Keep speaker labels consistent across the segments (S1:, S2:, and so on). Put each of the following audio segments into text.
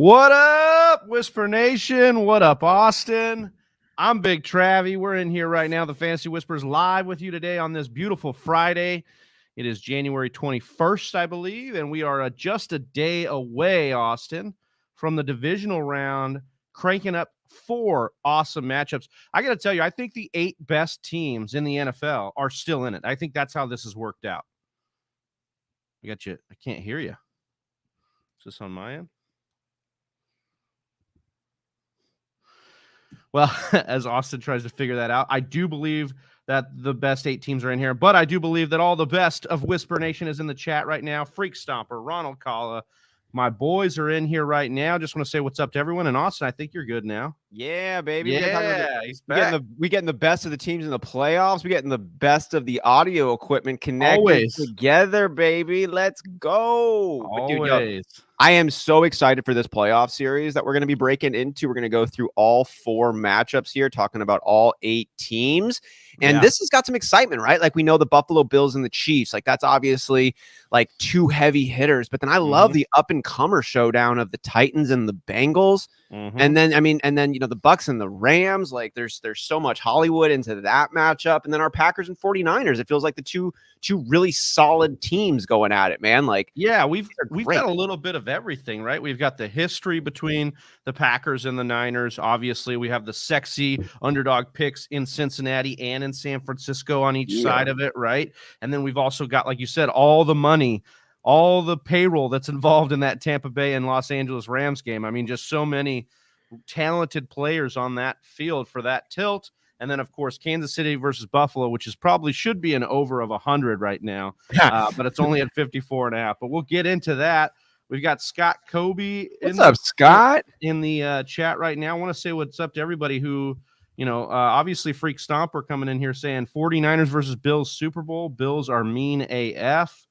S1: What up, Whisper Nation? What up, Austin? I'm Big Travie. We're in here right now, the Fantasy Whispers, live with you today on this beautiful Friday. It is January 21st, I believe, and we are just a day away, Austin, from the divisional round, cranking up 4 awesome matchups. I got to tell you, I think the 8 best teams in the NFL are still in it. I think that's how this has worked out. I got you. I can't hear you. Is this on my end? Well, as Austin tries to figure that out, I do believe that the best 8 teams are in here, but I do believe that all the best of Whisper Nation is in the chat right now. Freak Stomper, Ronald Kalla, my boys are in here right now. Just want to say what's up to everyone. And Austin, I think you're good now.
S2: Yeah, baby.
S1: Yeah, he's back.
S2: We getting the best of the teams in the playoffs. We getting the best of the audio equipment connected together, baby. Let's go.
S1: Always.
S2: Dude, I am so excited for this playoff series that we're going to be breaking into. We're going to go through all 4 matchups here, talking about all 8 teams. And this has got some excitement, right? Like, we know the Buffalo Bills and the Chiefs. Like, that's obviously like 2 heavy hitters. But then I love the up-and-comer showdown of the Titans and the Bengals. And then, you know, the Bucks and the Rams. Like, there's so much Hollywood into that matchup. And then our Packers and 49ers. It feels like the two really solid teams going at it, man. Like,
S1: yeah, we've got a little bit of everything, right? We've got the history between the Packers and the Niners. Obviously, we have the sexy underdog picks in Cincinnati and in San Francisco on each side of it, right? And then we've also got, like you said, all the money, all the payroll that's involved in that Tampa Bay and Los Angeles Rams game. I mean, just so many talented players on that field for that tilt. And then, of course, Kansas City versus Buffalo, which is probably should be an over of 100 right now, but it's only at 54.5. But we'll get into that. We've got Scott Kobe.
S2: What's up, Scott?
S1: In the chat right now. I want to say what's up to everybody who, you know, obviously Freak Stomper coming in here saying 49ers versus Bills Super Bowl. Bills are mean AF.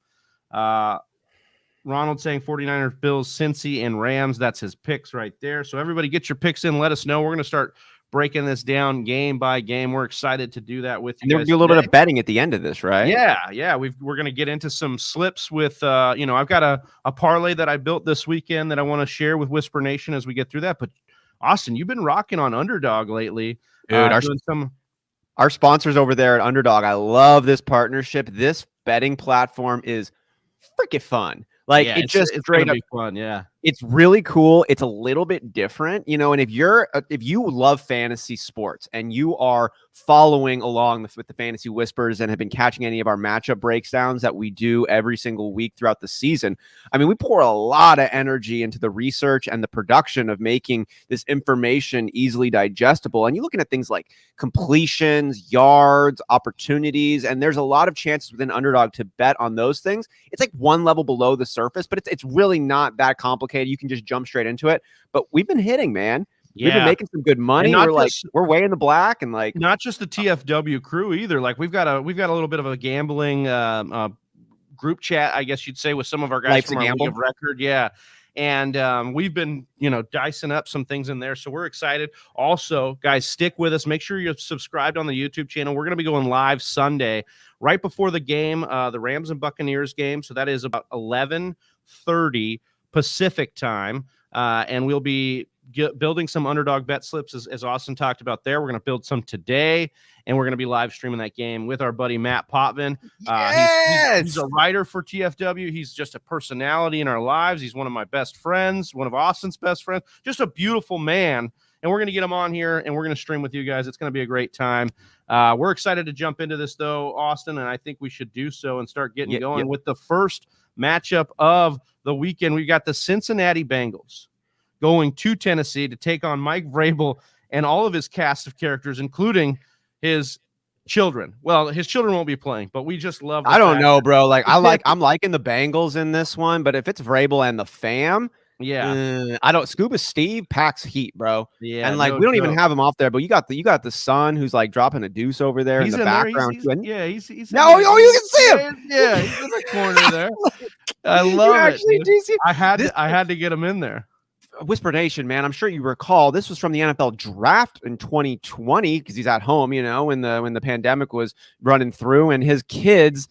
S1: Ronald saying 49ers, Bills, Cincy, and Rams. That's his picks right there. So everybody get your picks in. Let us know. We're going to start breaking this down game by game. We're excited to do that with you.
S2: And there'll be a little bit of betting at the end of this, right?
S1: Yeah. We're going to get into some slips with, you know, I've got a parlay that I built this weekend that I want to share with Whisper Nation as we get through that. But Austin, you've been rocking on Underdog lately.
S2: Dude, our sponsors over there at Underdog, I love this partnership. This betting platform is freaking fun. Like, it's just straight up
S1: fun. Yeah.
S2: It's really cool. It's a little bit different, you know, and if you love fantasy sports and you are following along with the Fantasy Whispers and have been catching any of our matchup breakdowns that we do every single week throughout the season, I mean, we pour a lot of energy into the research and the production of making this information easily digestible. And you're looking at things like completions, yards, opportunities, and there's a lot of chances within Underdog to bet on those things. It's like one level below the surface, but it's really not that complicated. You can just jump straight into it. But we've been hitting, man. Yeah. We've been making some good money. We're way in the black, and like
S1: not just the TFW crew either. Like we've got a little bit of a gambling group chat, I guess you'd say, with some of our guys from our League of Record. Yeah. And we've been, you know, dicing up some things in there. So we're excited. Also, guys, stick with us. Make sure you're subscribed on the YouTube channel. We're going to be going live Sunday right before the game, the Rams and Buccaneers game. So that is about 11:30 Pacific time. And we'll be building some Underdog Bet Slips, as Austin talked about there. We're going to build some today, and we're going to be live streaming that game with our buddy Matt Potvin. He's a writer for TFW. He's just a personality in our lives. He's one of my best friends, one of Austin's best friends, just a beautiful man. And we're going to get him on here, and we're going to stream with you guys. It's going to be a great time. We're excited to jump into this, though, Austin, and I think we should do so and start getting going with the first matchup of the weekend. We've got the Cincinnati Bengals going to Tennessee to take on Mike Vrabel and all of his cast of characters, including his children. Well, his children won't be playing, but we just love.
S2: I don't know, bro. Like I'm liking the Bengals in this one, but if it's Vrabel and the fam, I don't. Scuba Steve packs heat, bro. Yeah, and like we don't even have him off there, but you got the son who's like dropping a deuce over there in the background.
S1: He's
S2: you can see him.
S1: Yeah, he's in the corner there. I love it. I had to get him in there.
S2: Whisper Nation, man, I'm sure you recall this was from the NFL draft in 2020 because he's at home, you know, when the pandemic was running through, and his kids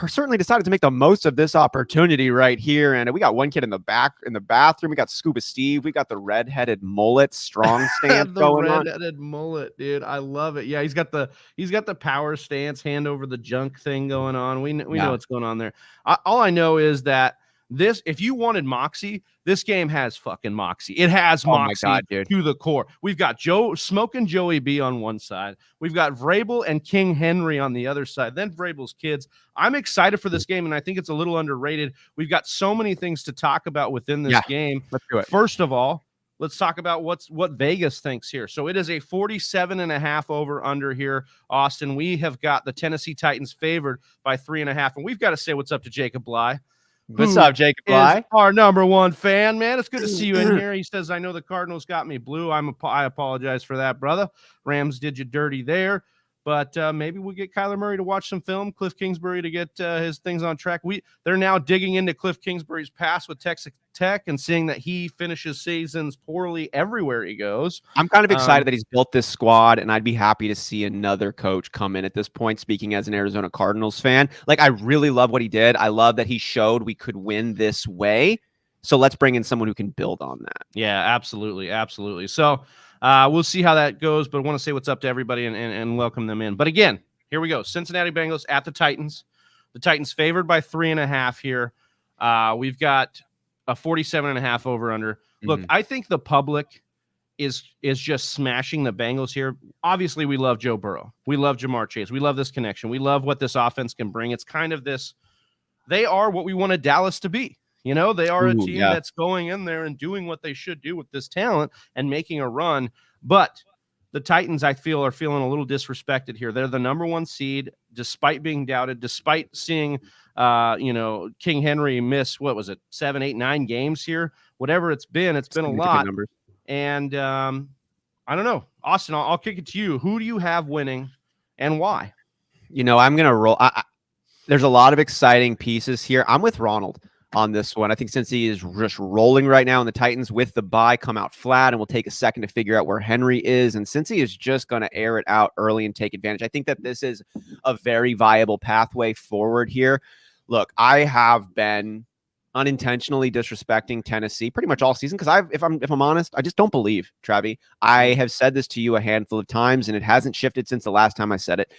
S2: certainly decided to make the most of this opportunity right here. And we got one kid in the bathroom. We got Scuba Steve. We got the redheaded mullet strong stance going on.
S1: The redheaded mullet, dude. I love it. Yeah, he's got the power stance, hand over the junk thing going on. We know what's going on there. All I know is that if you wanted moxie, this game has fucking moxie. It has moxie to the core. We've got Smoking Joey B on one side. We've got Vrabel and King Henry on the other side. Then Vrabel's kids. I'm excited for this game, and I think it's a little underrated. We've got so many things to talk about within this game.
S2: Let's do it.
S1: First of all, let's talk about what Vegas thinks here. So it is a 47.5 over under here, Austin. We have got the Tennessee Titans favored by 3.5, and we've got to say what's up to Jacob Bley.
S2: What's up, Jacob Bley?
S1: Our number one fan, man. It's good to see you in here. He says, I know the Cardinals got me blue. I apologize for that, brother. Rams did you dirty there. But maybe we'll get Kyler Murray to watch some film, Cliff Kingsbury to get his things on track. They're now digging into Cliff Kingsbury's past with Texas Tech and seeing that he finishes seasons poorly everywhere he goes.
S2: I'm kind of excited that he's built this squad, and I'd be happy to see another coach come in at this point, speaking as an Arizona Cardinals fan. Like, I really love what he did. I love that he showed we could win this way. So let's bring in someone who can build on that.
S1: Yeah, absolutely. Absolutely. So we'll see how that goes, but I want to say what's up to everybody and welcome them in. But again, here we go. Cincinnati Bengals at the Titans. The Titans favored by 3.5 here. We've got a 47.5 over under. Look, I think the public is just smashing the Bengals here. Obviously, we love Joe Burrow. We love Jamar Chase. We love this connection. We love what this offense can bring. It's kind of this. They are what we wanted Dallas to be. You know, they are a team that's going in there and doing what they should do with this talent and making a run. But the Titans, I feel, are feeling a little disrespected here. They're the number one seed, despite being doubted, despite seeing, King Henry miss, 7, 8, 9 games here? Whatever it's been a lot. And I don't know. Austin, I'll kick it to you. Who do you have winning and why?
S2: I'm going to roll. There's a lot of exciting pieces here. I'm with Ronald on this one. I think since he is just rolling right now, and the Titans with the bye come out flat, and we'll take a second to figure out where Henry is. And since he is just going to air it out early and take advantage, I think that this is a very viable pathway forward here. Look, I have been unintentionally disrespecting Tennessee pretty much all season because if I'm honest, I just don't believe, Travi. I have said this to you a handful of times, and it hasn't shifted since the last time I said it.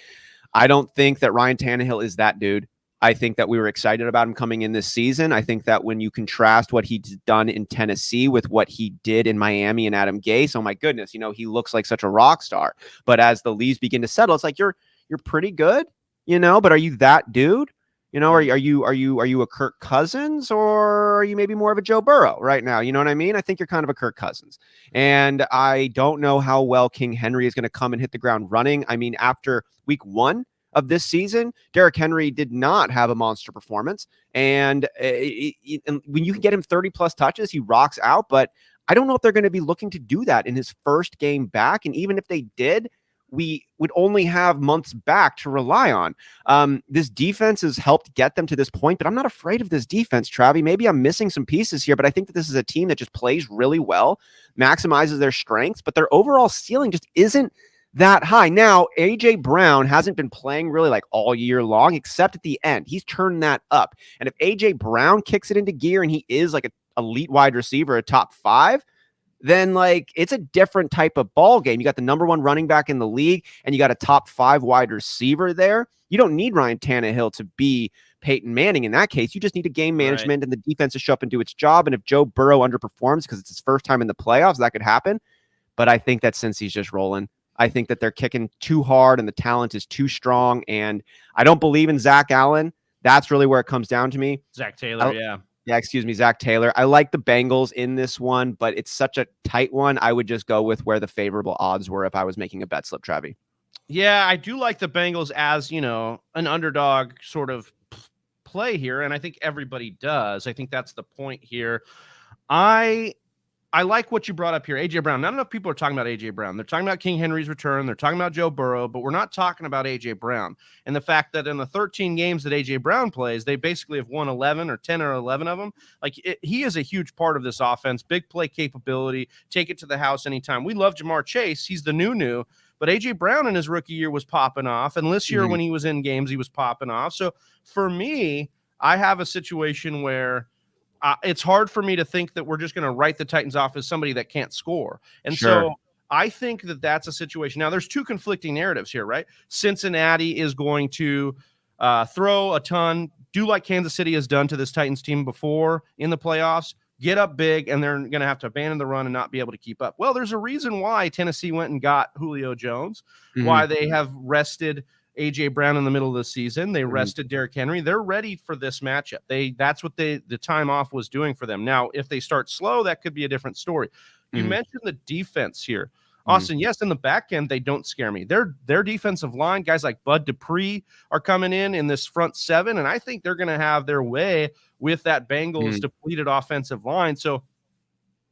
S2: I don't think that Ryan Tannehill is that dude. I think that we were excited about him coming in this season. I think that when you contrast what he's done in Tennessee with what he did in Miami and Adam Gase, oh my goodness, he looks like such a rock star. But as the leaves begin to settle, it's like you're pretty good, but are you that dude? Are you a Kirk Cousins, or are you maybe more of a Joe Burrow right now? You know what I mean? I think you're kind of a Kirk Cousins. And I don't know how well King Henry is going to come and hit the ground running. I mean, after week 1 of this season, Derrick Henry did not have a monster performance. And when you can get him 30 plus touches, he rocks out. But I don't know if they're going to be looking to do that in his first game back. And even if they did, we would only have months back to rely on. This defense has helped get them to this point, but I'm not afraid of this defense, Travi. Maybe I'm missing some pieces here, but I think that this is a team that just plays really well, maximizes their strengths, but their overall ceiling just isn't that high. Now, A.J. Brown hasn't been playing really like all year long, except at the end. He's turned that up. And if A.J. Brown kicks it into gear and he is like an elite wide receiver, a top 5, then like it's a different type of ball game. You got the number 1 running back in the league, and you got a top 5 wide receiver there. You don't need Ryan Tannehill to be Peyton Manning in that case. You just need a game management and the defense to show up and do its job. And if Joe Burrow underperforms because it's his first time in the playoffs, that could happen. But I think that since he's just rolling, I think that they're kicking too hard and the talent is too strong. And I don't believe in Zach Allen. That's really where it comes down to me.
S1: Zach Taylor,
S2: Zach Taylor. I like the Bengals in this one, but it's such a tight one. I would just go with where the favorable odds were if I was making a bet slip, Travi.
S1: Yeah, I do like the Bengals as, an underdog sort of play here, and I think everybody does. I think that's the point here. I like what you brought up here, A.J. Brown. Not enough people are talking about A.J. Brown. They're talking about King Henry's return. They're talking about Joe Burrow, but we're not talking about A.J. Brown. And the fact that in the 13 games that A.J. Brown plays, they basically have won 11 or 10 or 11 of them. He is a huge part of this offense, big play capability, take it to the house anytime. We love Jamar Chase. He's the new, But A.J. Brown in his rookie year was popping off. And this year when he was in games, he was popping off. So for me, I have a situation where it's hard for me to think that we're just going to write the Titans off as somebody that can't score. And so I think that that's a situation. Now, there's two conflicting narratives here, right? Cincinnati is going to throw a ton, do like Kansas City has done to this Titans team before in the playoffs, get up big, and they're going to have to abandon the run and not be able to keep up. Well, there's a reason why Tennessee went and got Julio Jones, why they have rested A.J. Brown in the middle of the season. They rested Derrick Henry. They're ready for this matchup. That's what the time off was doing for them. Now, if they start slow, that could be a different story. You mentioned the defense here. Austin, yes, in the back end, they don't scare me. Their defensive line, guys like Bud Dupree are coming in this front seven, and I think they're going to have their way with that Bengals depleted offensive line. So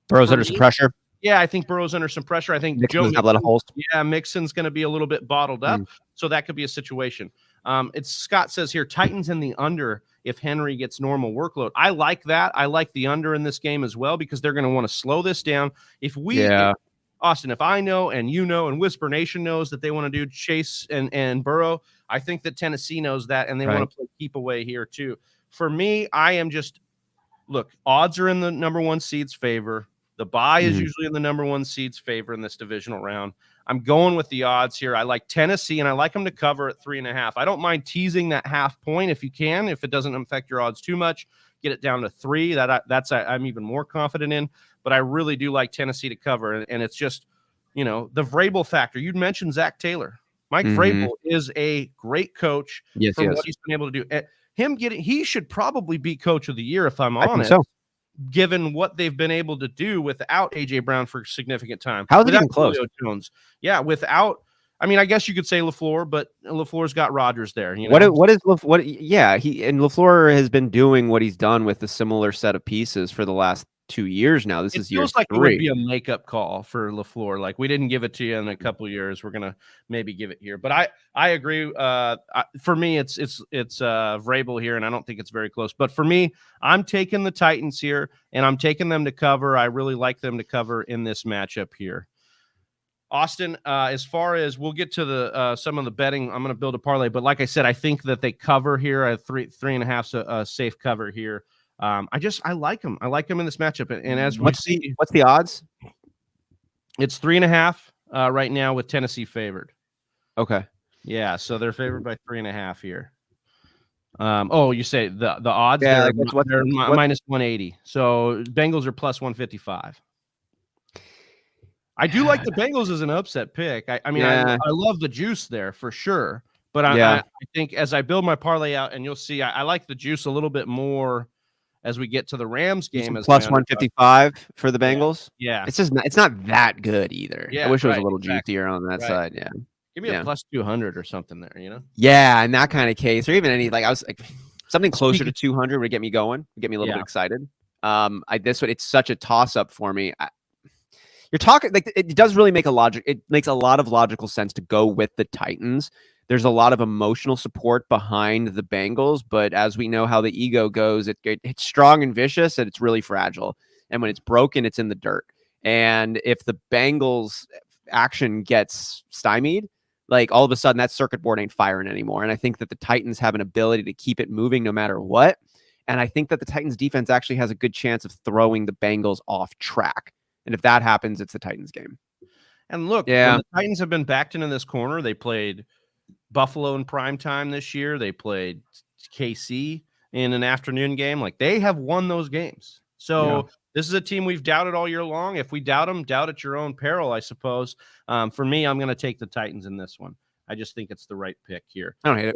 S2: Burrow's under some pressure.
S1: Yeah, I think Burrow's under some pressure. I think Mixon's going to be a little bit bottled up, so that could be a situation. Scott says here, Titans in the under if Henry gets normal workload. I like that. I like the under in this game as well because they're going to want to slow this down. Austin, if I know and you know and Whisper Nation knows that they want to do Chase and Burrow, I think that Tennessee knows that, and they want to play keep away here too. For me, I am just look. Odds are in the number one seed's favor. The bye is usually in the number one seed's favor in this divisional round. I'm going with the odds here. I like Tennessee, and I like them to cover at 3.5. I don't mind teasing that half point if you can, if it doesn't affect your odds too much. Get it down to 3. That's I'm even more confident in. But I really do like Tennessee to cover, and it's just, the Vrabel factor. You'd mentioned Zach Taylor. Mike Vrabel is a great coach for what he's been able to do. He should probably be coach of the year if I'm honest. Given what they've been able to do without A.J. Brown for a significant time.
S2: How is it even close?
S1: Jones. Yeah, without – I mean, I guess you could say LaFleur, but LaFleur's got Rodgers there.
S2: LaFleur has been doing what he's done with a similar set of pieces for the last 2 years now. This is year 3. It feels like it would
S1: be a makeup call for LaFleur. Like, we didn't give it to you in a couple of years. We're going to maybe give it here. But I agree. For me, it's Vrabel here, and I don't think it's very close. But for me, I'm taking the Titans here, and I'm taking them to cover. I really like them to cover in this matchup here. Austin, as far as we'll get to the some of the betting, I'm going to build a parlay. But like I said, I think that they cover here at 3.5, safe cover here. I like them. I like them in this matchup. And as
S2: what's the odds?
S1: It's 3.5 right now with Tennessee favored.
S2: Okay.
S1: Yeah, so they're favored by 3.5 here. You say the odds?
S2: Yeah,
S1: they're minus 180. So Bengals are plus 155. I do like the Bengals as an upset pick. I love the juice there for sure. But I think as I build my parlay out, and you'll see, I like the juice a little bit more as we get to the Rams game. As
S2: plus 155 for the Bengals.
S1: Yeah.
S2: It's not that good either.
S1: Yeah,
S2: I wish it was a little juicier on that side. Yeah.
S1: Give me a plus 200 or something there,
S2: Yeah, in that kind of case, or even something closer to 200 would get me going, would get me a little bit excited. It's such a toss up for me. You're talking like it does really make it makes a lot of logical sense to go with the Titans. There's a lot of emotional support behind the Bengals, but as we know how the ego goes, it's strong and vicious, and it's really fragile. And when it's broken, it's in the dirt. And if the Bengals action gets stymied, like all of a sudden that circuit board ain't firing anymore. And I think that the Titans have an ability to keep it moving no matter what. And I think that the Titans defense actually has a good chance of throwing the Bengals off track. And if that happens, it's the Titans game.
S1: And look, when the Titans have been backed into this corner, they played Buffalo in prime time this year. They played KC in an afternoon game. Like, they have won those games. So this is a team we've doubted all year long. If we doubt them, doubt at your own peril, I suppose. For me, I'm going to take the Titans in this one. I just think it's the right pick here.
S2: I don't hate it.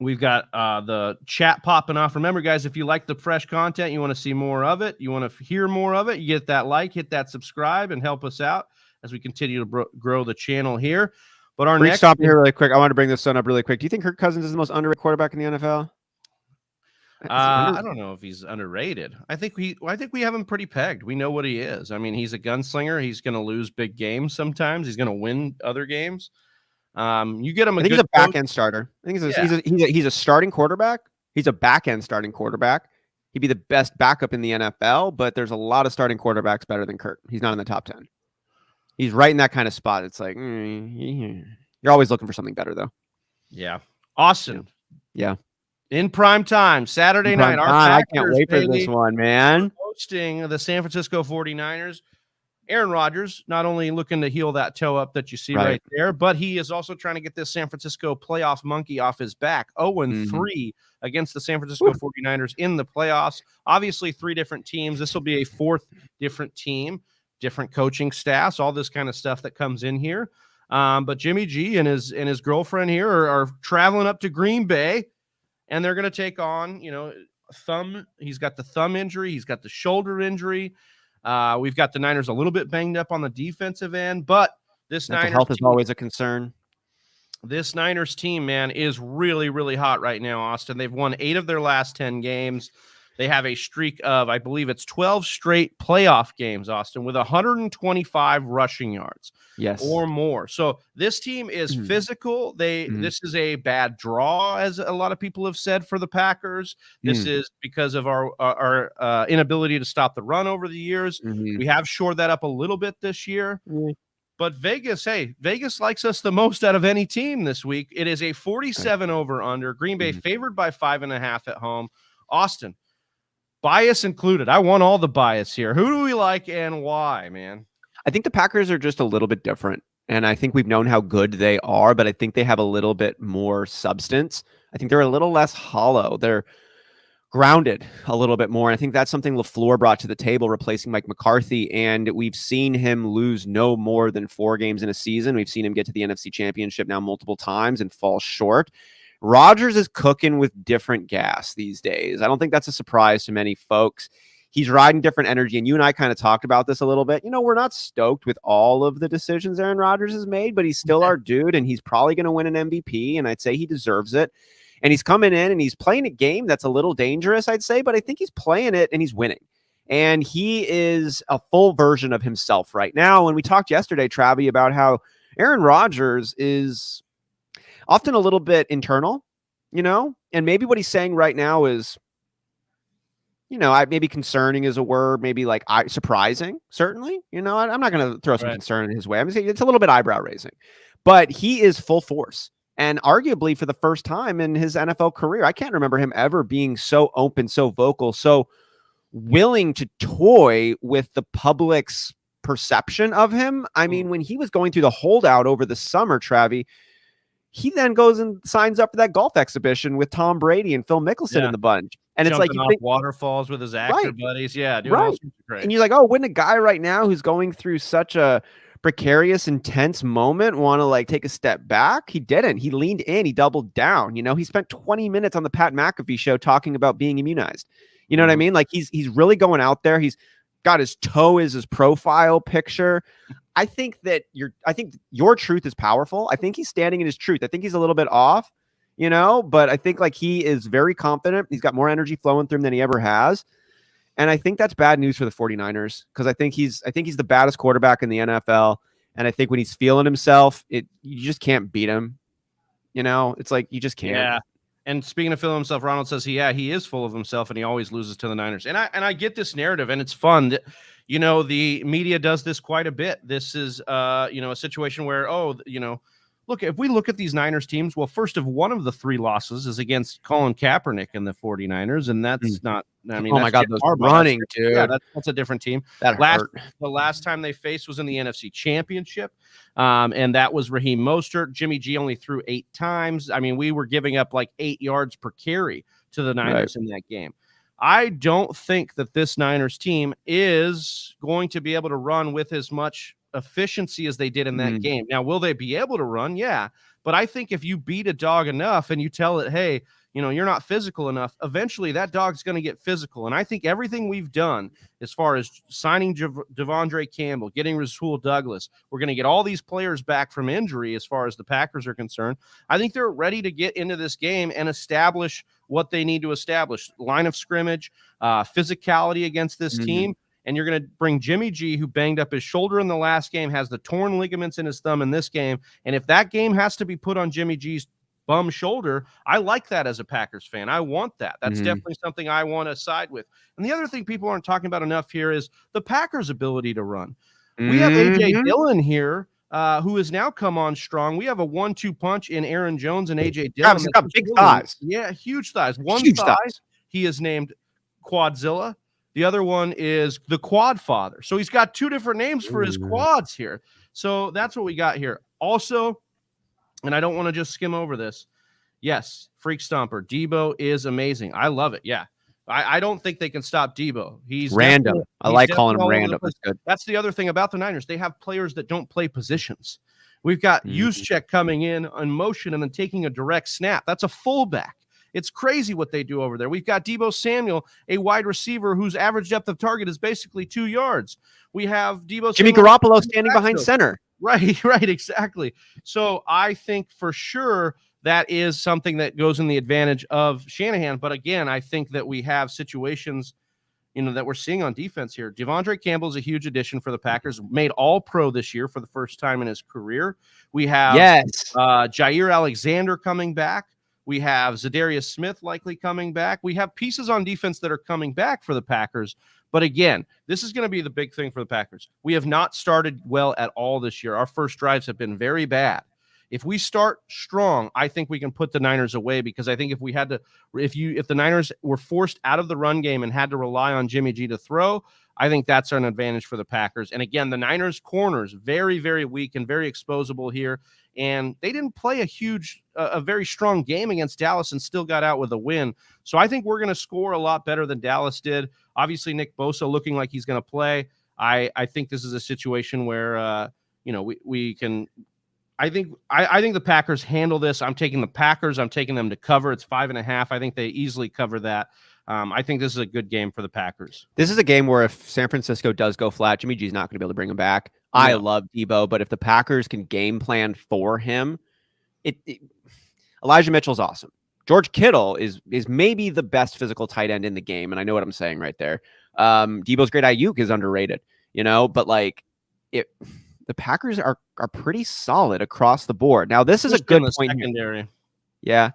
S1: We've got the chat popping off. Remember, guys, if you like the fresh content, you want to see more of it, you want to hear more of it, you get that like, hit that subscribe, and help us out as we continue to grow the channel here. But our next
S2: stop here really quick. I want to bring this one up really quick. Do you think Kirk Cousins is the most underrated quarterback in the NFL?
S1: I don't know if he's underrated. I think we have him pretty pegged. We know what he is. I mean, he's a gunslinger. He's going to lose big games sometimes. He's going to win other games. You get him.
S2: I think he's a back end starter. I think he's a starting quarterback. He's a back end starting quarterback. He'd be the best backup in the NFL, but there's a lot of starting quarterbacks better than Kirk. He's not in the top 10. He's right in that kind of spot. It's like, you're always looking for something better, though.
S1: Yeah. Austin.
S2: Yeah.
S1: In prime time, Saturday night. Our Packers,
S2: I can't wait for this one, man.
S1: Hosting the San Francisco 49ers. Aaron Rodgers, not only looking to heal that toe up that you see right there, but he is also trying to get this San Francisco playoff monkey off his back. 0-3 against the San Francisco 49ers in the playoffs. Obviously, 3 different teams. This will be a 4th different team, different coaching staffs, all this kind of stuff that comes in here. But Jimmy G and his girlfriend here are traveling up to Green Bay, and they're going to take on, thumb. He's got the thumb injury. He's got the shoulder injury. We've got the Niners a little bit banged up on the defensive end, but this Niners
S2: health is always a concern.
S1: This Niners team, man, is really, really hot right now, Austin. They've won 8 of their last 10 games. They have a streak of, I believe it's 12 straight playoff games, Austin, with 125 rushing yards or more. So this team is physical. This is a bad draw, as a lot of people have said, for the Packers. This is because of our inability to stop the run over the years. We have shored that up a little bit this year. But Vegas likes us the most out of any team this week. It is a 47 over under. Green Bay favored by 5.5 at home. Austin, bias included. I want all the bias here. Who do we like and why, man?
S2: I think the Packers are just a little bit different. And I think we've known how good they are, but I think they have a little bit more substance. I think they're a little less hollow. They're grounded a little bit more. And I think that's something LaFleur brought to the table, replacing Mike McCarthy. And we've seen him lose no more than 4 games in a season. We've seen him get to the NFC Championship now multiple times and fall short. Rodgers is cooking with different gas these days. I don't think that's a surprise to many folks. He's riding different energy. And you and I kind of talked about this a little bit. We're not stoked with all of the decisions Aaron Rodgers has made, but he's still our dude, and he's probably going to win an MVP. And I'd say he deserves it. And he's coming in and he's playing a game that's a little dangerous, I'd say, but I think he's playing it and he's winning. And he is a full version of himself right now. And we talked yesterday, Travi, about how Aaron Rodgers is often a little bit internal, and maybe what he's saying right now is, maybe concerning is a word, maybe like surprising, certainly. I'm not going to throw some concern in his way. I'm saying it's a little bit eyebrow raising, but he is full force. And arguably for the first time in his NFL career, I can't remember him ever being so open, so vocal, so willing to toy with the public's perception of him. I mean, when he was going through the holdout over the summer, Travi, he then goes and signs up for that golf exhibition with Tom Brady and Phil Mickelson in the bunch. And
S1: jumping
S2: it's like you
S1: think waterfalls with his actor buddies. Yeah, doing all sorts of great.
S2: And you're like, wouldn't a guy right now who's going through such a precarious, intense moment want to take a step back? He didn't. He leaned in. He doubled down. He spent 20 minutes on the Pat McAfee show talking about being immunized. You know what I mean? He's really going out there. He's got his toe as his profile picture. I think your truth is powerful. I think he's standing in his truth. I think he's a little bit off, but I think he is very confident. He's got more energy flowing through him than he ever has. And I think that's bad news for the 49ers because I think he's the baddest quarterback in the NFL. And I think when he's feeling himself, you just can't beat him. It's like you just can't.
S1: Yeah. And speaking of feeling himself, Ronald says he is full of himself and he always loses to the Niners. And I get this narrative, and it's fun that, the media does this quite a bit. This is a situation where, look, if we look at these Niners teams, well, first of one of the 3 losses is against Colin Kaepernick and the 49ers, and that's not,
S2: oh my God, those running, dude.
S1: Yeah, that's a different team. The last time they faced was in the NFC Championship, and that was Raheem Mostert. Jimmy G only threw 8 times. I mean, we were giving up 8 yards per carry to the Niners in that game. I don't think that this Niners team is going to be able to run with as much efficiency as they did in that game. Now, will they be able to run? Yeah. But I think if you beat a dog enough and you tell it, hey, you're not physical enough, eventually that dog's going to get physical. And I think everything we've done as far as signing Devondre Campbell, getting Rasul Douglas, we're going to get all these players back from injury as far as the Packers are concerned. I think they're ready to get into this game and establish what they need to establish. Line of scrimmage, physicality against this team. And you're going to bring Jimmy G, who banged up his shoulder in the last game, has the torn ligaments in his thumb in this game. And if that game has to be put on Jimmy G's bum shoulder, I like that as a Packers fan. I want that. That's definitely something I want to side with. And the other thing people aren't talking about enough here is the Packers' ability to run. We have AJ Dillon here, who has now come on strong. We have a 1-2 punch in Aaron Jones and AJ Dillon.
S2: He's got big thighs.
S1: Yeah, huge thighs.
S2: Huge thighs.
S1: He is named Quadzilla. The other one is the Quad Father. So he's got 2 different names for his quads here. So that's what we got here. Also, and I don't want to just skim over this. Yes, Freak Stomper. Debo is amazing. I love it. Yeah. I don't think they can stop Debo. He's
S2: random. I like calling him random. That's good.
S1: That's the other thing about the Niners. They have players that don't play positions. We've got Juszczyk coming in motion and then taking a direct snap. That's a fullback. It's crazy what they do over there. We've got Deebo Samuel, a wide receiver whose average depth of target is basically 2 yards. We have
S2: Jimmy Garoppolo standing behind center.
S1: Right, exactly. So I think for sure that is something that goes in the advantage of Shanahan. But again, I think that we have situations, that we're seeing on defense here. Devondre Campbell is a huge addition for the Packers, made All-Pro this year for the first time in his career. We have Jair Alexander coming back. We have Zadarius Smith likely coming back. We have pieces on defense that are coming back for the Packers. But again, this is going to be the big thing for the Packers. We have not started well at all this year. Our first drives have been very bad. If we start strong, I think we can put the Niners away, because I think if the Niners were forced out of the run game and had to rely on Jimmy G to throw, I think that's an advantage for the Packers. And again, the Niners corners, very, very weak and very exposable here. And they didn't play a very strong game against Dallas and still got out with a win. So I think we're going to score a lot better than Dallas did. Obviously, Nick Bosa looking like he's going to play. I think this is a situation where, we can. I think the Packers handle this. I'm taking the Packers. I'm taking them to cover. It's 5.5. I think they easily cover that. I think this is a good game for the Packers.
S2: This is a game where if San Francisco does go flat, Jimmy G is not going to be able to bring him back. No. I love Debo, but if the Packers can game plan for him, Elijah Mitchell's awesome. George Kittle is maybe the best physical tight end in the game, and I know what I'm saying right there. Debo's great. Ayuk is underrated, but the Packers are pretty solid across the board. Now, this is a good point
S1: secondary.
S2: Yeah.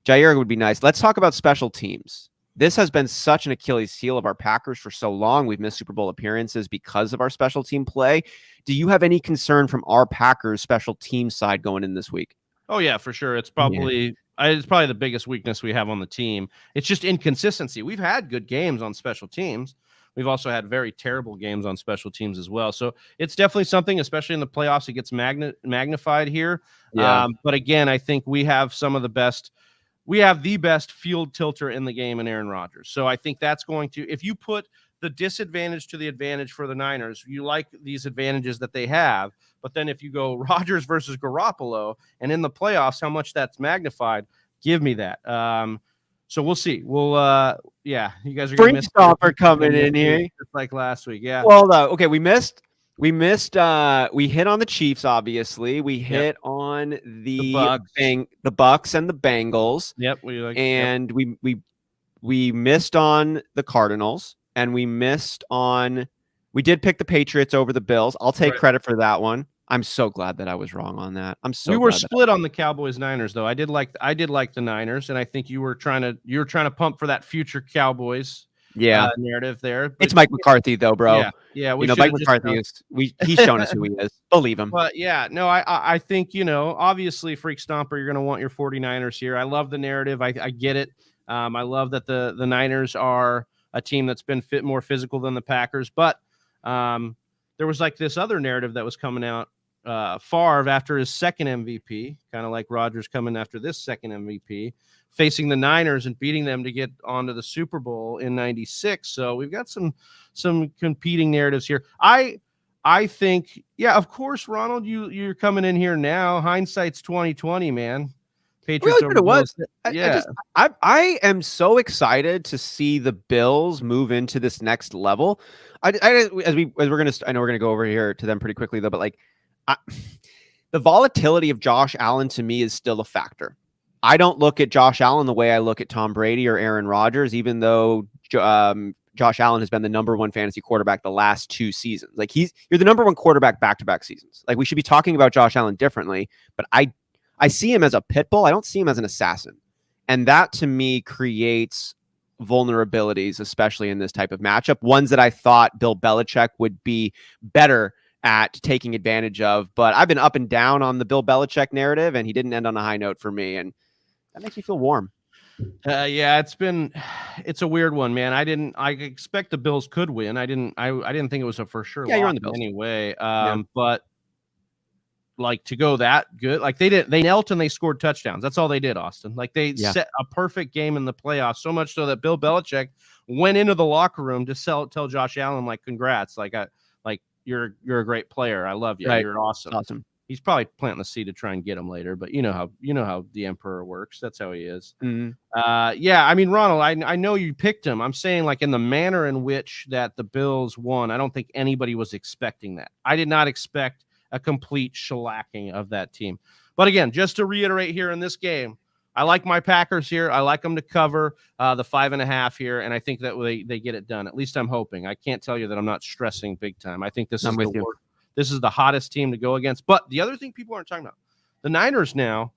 S2: Jair would be nice. Let's talk about special teams. This has been such an Achilles heel of our Packers for so long. We've missed Super Bowl appearances because of our special team play. Do you have any concern from our Packers special team side going in this week?
S1: Oh, yeah, for sure. It's probably the biggest weakness we have on the team. It's just inconsistency. We've had good games on special teams. We've also had very terrible games on special teams as well. So it's definitely something, especially in the playoffs, it gets magnified here. Yeah. But again, I think we have the best field tilter in the game in Aaron Rodgers. So I think that's going to, if you put the disadvantage to the advantage for the Niners, you like these advantages that they have. But then if you go Rodgers versus Garoppolo and in the playoffs, how much that's magnified, give me that. So we'll see. We'll, you guys are
S2: going to miss coming in here
S1: just like last week. Yeah.
S2: Well, okay, we missed. We hit on the Chiefs. Obviously, we hit on the Bucks and the Bengals.
S1: Yep.
S2: We missed on the Cardinals, and we did pick the Patriots over the Bills. I'll take credit for that one. I'm so glad that I was wrong on that.
S1: We were split on the Cowboys Niners, though. I did like the Niners, and I think you were trying to pump for that future Cowboys narrative there. But,
S2: it's Mike McCarthy, though, bro.
S1: Yeah.
S2: Mike McCarthy he's shown us who he is. Believe him.
S1: But I think obviously, Freak Stomper, you're going to want your 49ers here. I love the narrative. I get it. I love that the Niners are a team that's been more physical than the Packers, but there was like this other narrative that was coming out. Favre after his second MVP, kind of like Rodgers coming after this second MVP, facing the Niners and beating them to get onto the Super Bowl in '96. So we've got some competing narratives here. I think, of course, Ronald, you're coming in here now. Hindsight's 2020, man. Patriots
S2: really, it was. I am so excited to see the Bills move into this next level. I know we're gonna go over here to them pretty quickly though, but the volatility of Josh Allen to me is still a factor. I don't look at Josh Allen the way I look at Tom Brady or Aaron Rodgers, even though Josh Allen has been the number one fantasy quarterback the last 2 seasons. You're the number one quarterback back-to-back seasons. We should be talking about Josh Allen differently, but I see him as a pit bull. I don't see him as an assassin. And that to me creates vulnerabilities, especially in this type of matchup. Ones that I thought Bill Belichick would be better at taking advantage of. But I've been up and down on the Bill Belichick narrative, and he didn't end on a high note for me, and that makes me feel warm.
S1: Yeah, it's a weird one, man. I expect the Bills could win. I didn't think it was a for sure.
S2: Yeah, you're on the Bills
S1: anyway. But like to go that good, like they knelt and they scored touchdowns. That's all they did, Austin. Like they set a perfect game in the playoffs, so much so that Bill Belichick went into the locker room to tell Josh Allen, like, congrats, like you're a great player. I love you. Right. You're awesome. He's probably planting the seed to try and get him later, but you know how the emperor works. That's how he is.
S2: Mm-hmm.
S1: Yeah, I mean, Ronald, I know you picked him. I'm saying, like, in the manner in which that the Bills won, I don't think anybody was expecting that. I did not expect a complete shellacking of that team. But again, just to reiterate here in this game, I like my Packers here. I like them to cover the 5.5 here, and I think that they get it done. At least I'm hoping. I can't tell you that I'm not stressing big time. I think this is the hottest team to go against. But the other thing people aren't talking about, the Niners now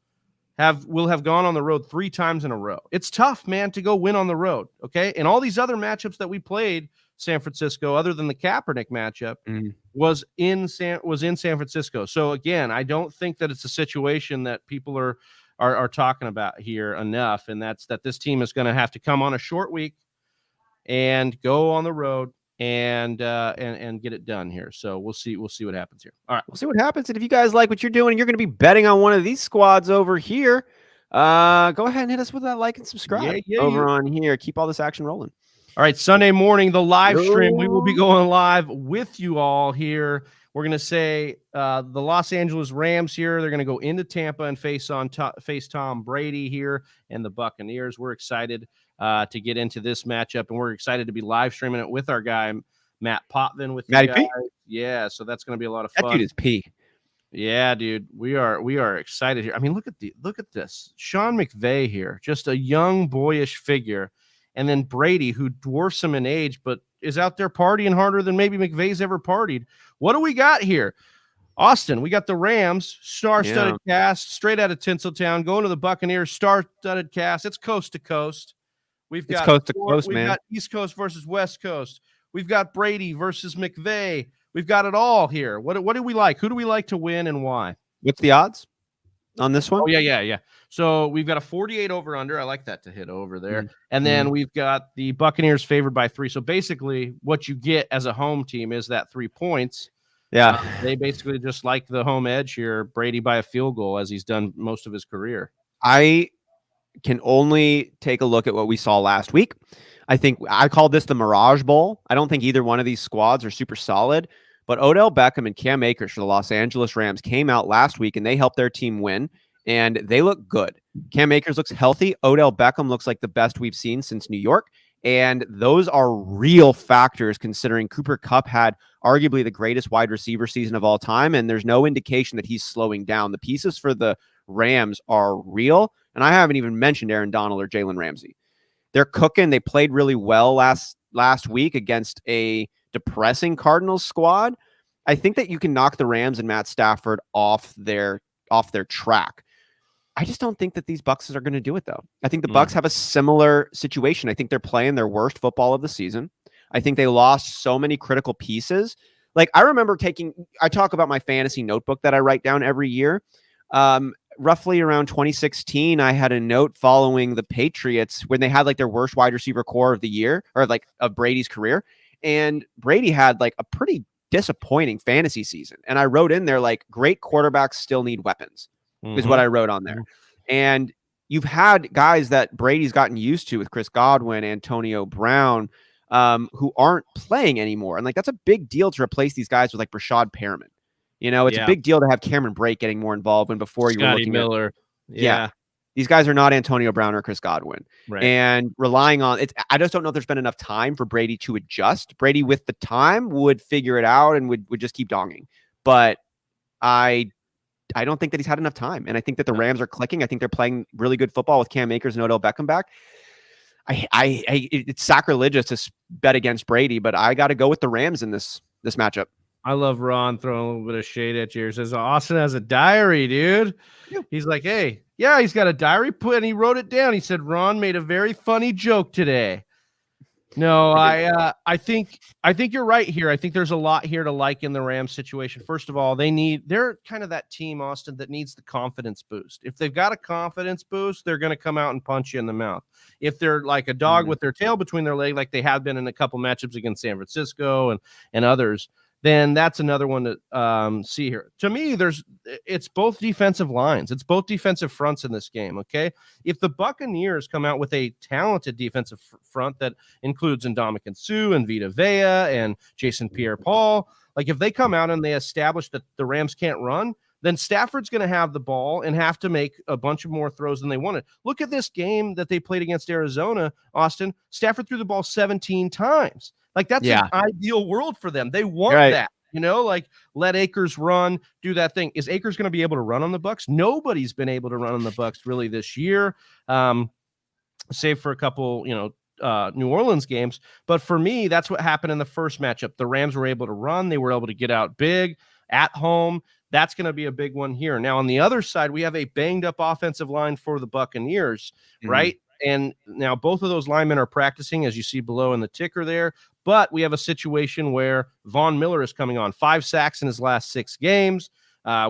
S1: will have gone on the road 3 times in a row. It's tough, man, to go win on the road, okay? And all these other matchups that we played, San Francisco, other than the Kaepernick matchup, was in San Francisco. So again, I don't think that it's a situation that people are talking about here enough, and that's that this team is going to have to come on a short week and go on the road and get it done here. So we'll see what happens here. All right,
S2: we'll see what happens. And if you guys like what you're doing and you're going to be betting on one of these squads over here, go ahead and hit us with that like and subscribe on here. Keep all this action rolling.
S1: All right, Sunday morning, the live stream, we will be going live with you all here. We're going to say the Los Angeles Rams here. They're going to go into Tampa and face Tom Brady here and the Buccaneers. We're excited to get into this matchup, and we're excited to be live streaming it with our guy, Matt Potvin. With
S2: Matty P?
S1: Yeah, so that's going to be a lot of fun.
S2: That dude is P.
S1: Yeah, dude, we are excited here. I mean, look at this. Sean McVay here, just a young, boyish figure. And then Brady, who dwarfs him in age, but is out there partying harder than maybe McVay's ever partied. What do we got here? Austin, we got the Rams, star-studded cast, straight out of Tinseltown, going to the Buccaneers, star-studded cast. It's coast to coast. We've got
S2: coast to coast, man.
S1: We've got East Coast versus West Coast. We've got Brady versus McVay. We've got it all here. What do we like? Who do we like to win and why?
S2: What's the odds on this one?
S1: Oh, yeah. So we've got a 48 over-under. I like that to hit over there. And then we've got the Buccaneers favored by 3. So basically what you get as a home team is that 3 points.
S2: Yeah.
S1: They basically just like the home edge here, Brady by a field goal, as he's done most of his career.
S2: I can only take a look at what we saw last week. I think I called this the Mirage Bowl. I don't think either one of these squads are super solid, but Odell Beckham and Cam Akers for the Los Angeles Rams came out last week and they helped their team win, and they look good. Cam Akers looks healthy. Odell Beckham looks like the best we've seen since New York. And those are real factors considering Cooper Kupp had arguably the greatest wide receiver season of all time. And there's no indication that he's slowing down. The pieces for the Rams are real. And I haven't even mentioned Aaron Donald or Jalen Ramsey. They're cooking. They played really well last week against a depressing Cardinals squad. I think that you can knock the Rams and Matt Stafford off their track. I just don't think that these Bucs are going to do it, though. I think the Bucs have a similar situation. I think they're playing their worst football of the season. I think they lost so many critical pieces. Like, I remember I talk about my fantasy notebook that I write down every year. Roughly around 2016, I had a note following the Patriots when they had like their worst wide receiver core of the year, or like of Brady's career. And Brady had like a pretty disappointing fantasy season. And I wrote in there, like, great quarterbacks still need weapons. Is what I wrote on there. And you've had guys that Brady's gotten used to with Chris Godwin, Antonio Brown, who aren't playing anymore. And like, that's a big deal to replace these guys with like Rashad Perriman. You know, it's a big deal to have Cameron Brake getting more involved when before you were looking
S1: Miller.
S2: Yeah. These guys are not Antonio Brown or Chris Godwin. Right. And relying on it, I just don't know if there's been enough time for Brady to adjust. Brady with the time would figure it out and would just keep donging. But I don't think that he's had enough time. And I think that the Rams are clicking. I think they're playing really good football with Cam Akers and Odell Beckham back. It's sacrilegious to bet against Brady, but I got to go with the Rams in this matchup.
S1: I love Ron throwing a little bit of shade at you. He says, Austin has a diary, dude. Yeah. He's like, hey, he's got a diary, and he wrote it down. He said, Ron made a very funny joke today. No, I think you're right here. I think there's a lot here to like in the Rams situation. First of all, they're kind of that team, Austin, that needs the confidence boost. If they've got a confidence boost, they're going to come out and punch you in the mouth. If they're like a dog with their tail between their legs, like they have been in a couple matchups against San Francisco and others, then that's another one to see here. To me, it's both defensive lines. It's both defensive fronts in this game, okay? If the Buccaneers come out with a talented defensive front that includes Ndamukong Suh and Vita Vea and Jason Pierre-Paul, like if they come out and they establish that the Rams can't run, then Stafford's going to have the ball and have to make a bunch of more throws than they wanted. Look at this game that they played against Arizona, Austin. Stafford threw the ball 17 times. Like that's an ideal world for them. They want that, like let Akers run, do that thing. Is Akers going to be able to run on the Bucs? Nobody's been able to run on the Bucs really this year, save for a couple, New Orleans games. But for me, that's what happened in the first matchup. The Rams were able to run. They were able to get out big at home. That's going to be a big one here. Now, on the other side, we have a banged up offensive line for the Buccaneers, right? And now both of those linemen are practicing, as you see below in the ticker there. But we have a situation where Von Miller is coming on 5 sacks in his last 6 games.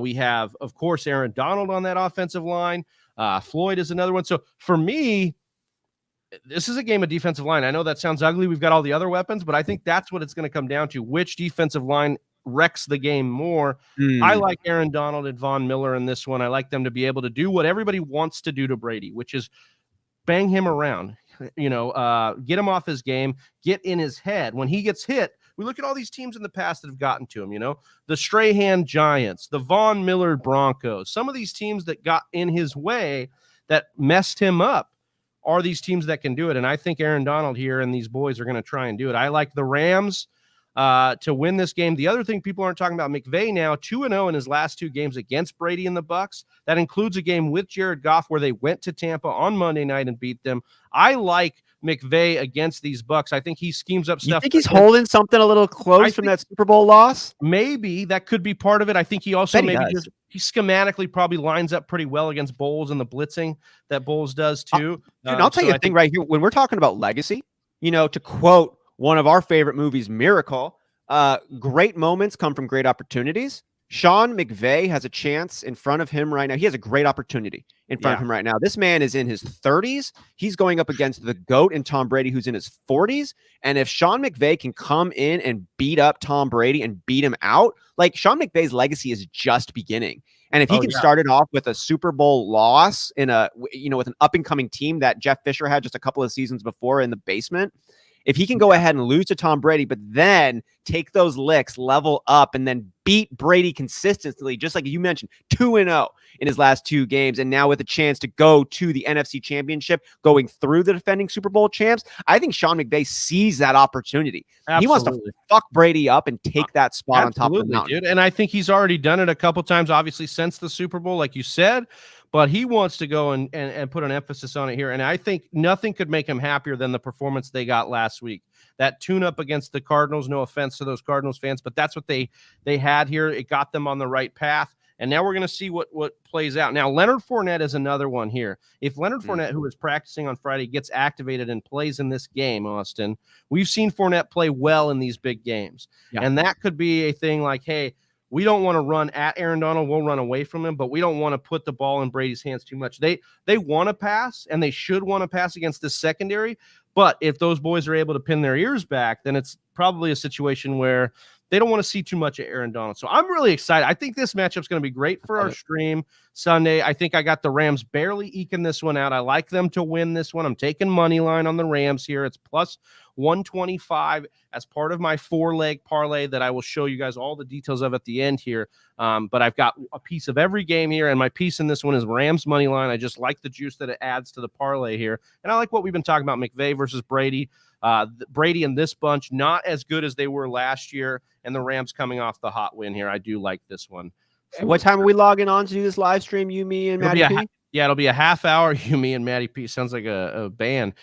S1: We have, of course, Aaron Donald on that offensive line. Floyd is another one. So for me, this is a game of defensive line. I know that sounds ugly. We've got all the other weapons, but I think that's what it's going to come down to. Which defensive line wrecks the game more? I like Aaron Donald and Von Miller in this one. I like them to be able to do what everybody wants to do to Brady, which is bang him around, get him off his game, get in his head. When he gets hit, we look at all these teams in the past that have gotten to him, the Strahan Giants, the Von Miller Broncos, some of these teams that got in his way that messed him up are these teams that can do it. And I think Aaron Donald here and these boys are going to try and do it. I like the Rams to win this game. The other thing people aren't talking about, McVay now 2-0 in his last 2 games against Brady and the Bucs. That includes a game with Jared Goff where they went to Tampa on Monday night and beat them. I like McVay against these Bucs. I think he schemes up stuff.
S2: You think he's holding something a little close from that Super Bowl loss?
S1: Maybe that could be part of it. I think he also he schematically probably lines up pretty well against Bowles and the blitzing that Bowles does too.
S2: Dude, I'll tell you a thing right here. When we're talking about legacy, to quote one of our favorite movies, Miracle, great moments come from great opportunities. Sean McVay has a chance in front of him right now. He has a great opportunity in front of him right now. This man is in his 30s. He's going up against the GOAT and Tom Brady, who's in his 40s. And if Sean McVay can come in and beat up Tom Brady and beat him out, like Sean McVay's legacy is just beginning. And if he can start it off with a Super Bowl loss in with an up and coming team that Jeff Fisher had just a couple of seasons before in the basement, if he can go ahead and lose to Tom Brady, but then take those licks, level up, and then beat Brady consistently, just like you mentioned, 2-0 in his last 2 games, and now with a chance to go to the NFC Championship, going through the defending Super Bowl champs, I think Sean McVay sees that opportunity. Absolutely. He wants to fuck Brady up and take that spot on top of the mountain.
S1: Dude. And I think he's already done it a couple times, obviously, since the Super Bowl, like you said. But he wants to go and put an emphasis on it here. And I think nothing could make him happier than the performance they got last week. That tune-up against the Cardinals, no offense to those Cardinals fans, but that's what they had here. It got them on the right path. And now we're going to see what plays out. Now, Leonard Fournette is another one here. If Leonard Fournette, who is practicing on Friday, gets activated and plays in this game, Austin, we've seen Fournette play well in these big games. Yeah. And that could be a thing like, hey, we don't want to run at Aaron Donald. We'll run away from him, but we don't want to put the ball in Brady's hands too much. They want to pass, and they should want to pass against this secondary. But if those boys are able to pin their ears back, then it's probably a situation where they don't want to see too much of Aaron Donald. So I'm really excited. I think this matchup's going to be great for our stream Sunday. I think I got the Rams barely eking this one out. I like them to win this one. I'm taking money line on the Rams here. It's plus 125 as part of my 4-leg parlay that I will show you guys all the details of at the end here. But I've got a piece of every game here, and my piece in this one is Rams money line. I just like the juice that it adds to the parlay here. And I like what we've been talking about, McVay versus Brady. Brady and this bunch, not as good as they were last year, and the Rams coming off the hot win here. I do like this one.
S2: And what time are we logging on to do this live stream, you, me, and Matty P?
S1: It'll be a half hour, you, me, and Matty P. Sounds like a band.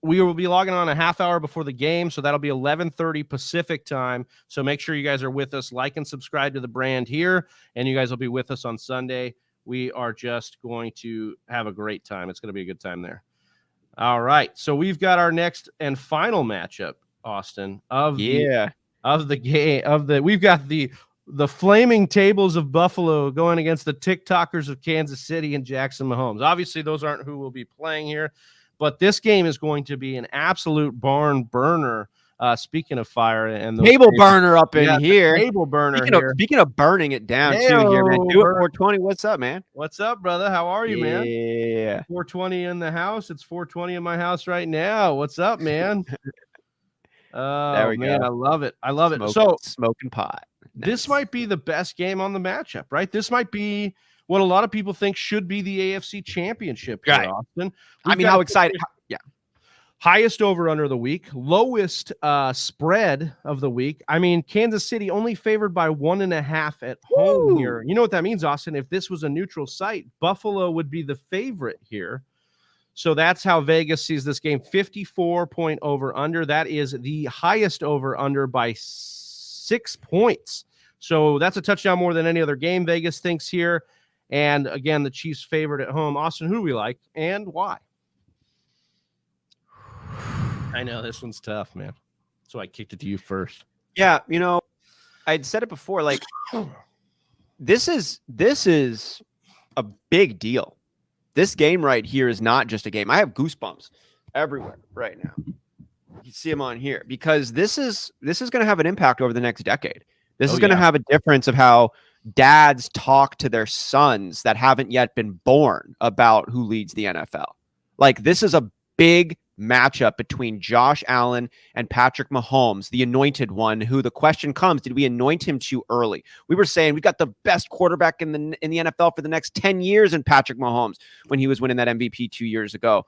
S1: We will be logging on a half hour before the game, so that'll be 11:30 Pacific time. So make sure you guys are with us. Like and subscribe to the brand here, and you guys will be with us on Sunday. We are just going to have a great time. It's going to be a good time there. All right. So we've got our next and final matchup, Austin, we've got the flaming tables of Buffalo going against the TikTokers of Kansas City and Jackson Mahomes. Obviously, those aren't who will be playing here, but this game is going to be an absolute barn burner. Speaking of fire and those
S2: table burner up in here.
S1: Table burner
S2: Speaking of burning it down too here, man. Do it 420. What's up, man?
S1: What's up, brother? How are you, man?
S2: Yeah.
S1: 420 in the house. It's 420 in my house right now. What's up, man? Oh, man, go. I love it. I love it. So
S2: smoking pot. Nice.
S1: This might be the best game on the matchup, right? This might be what a lot of people think should be the AFC Championship here, Austin.
S2: How excited? Yeah.
S1: Highest over under the week, lowest spread of the week. I mean, Kansas City only favored by 1.5 at home here. You know what that means, Austin? If this was a neutral site, Buffalo would be the favorite here. So that's how Vegas sees this game. 54-point over under. That is the highest over under by 6 points. So that's a touchdown more than any other game Vegas thinks here. And again, the Chiefs favored at home. Austin, who do we like and why? I know this one's tough, man. So I kicked it to you first.
S2: Yeah, I'd said it before. Like, this is a big deal. This game right here is not just a game. I have goosebumps everywhere right now. You see them on here because this is going to have an impact over the next decade. This is going to have a difference of how dads talk to their sons that haven't yet been born about who leads the NFL. Like, this is a big matchup between Josh Allen and Patrick Mahomes, the anointed one, who the question comes, did we anoint him too early? We were saying we got the best quarterback in the NFL for the next 10 years in Patrick Mahomes when he was winning that MVP 2 years ago.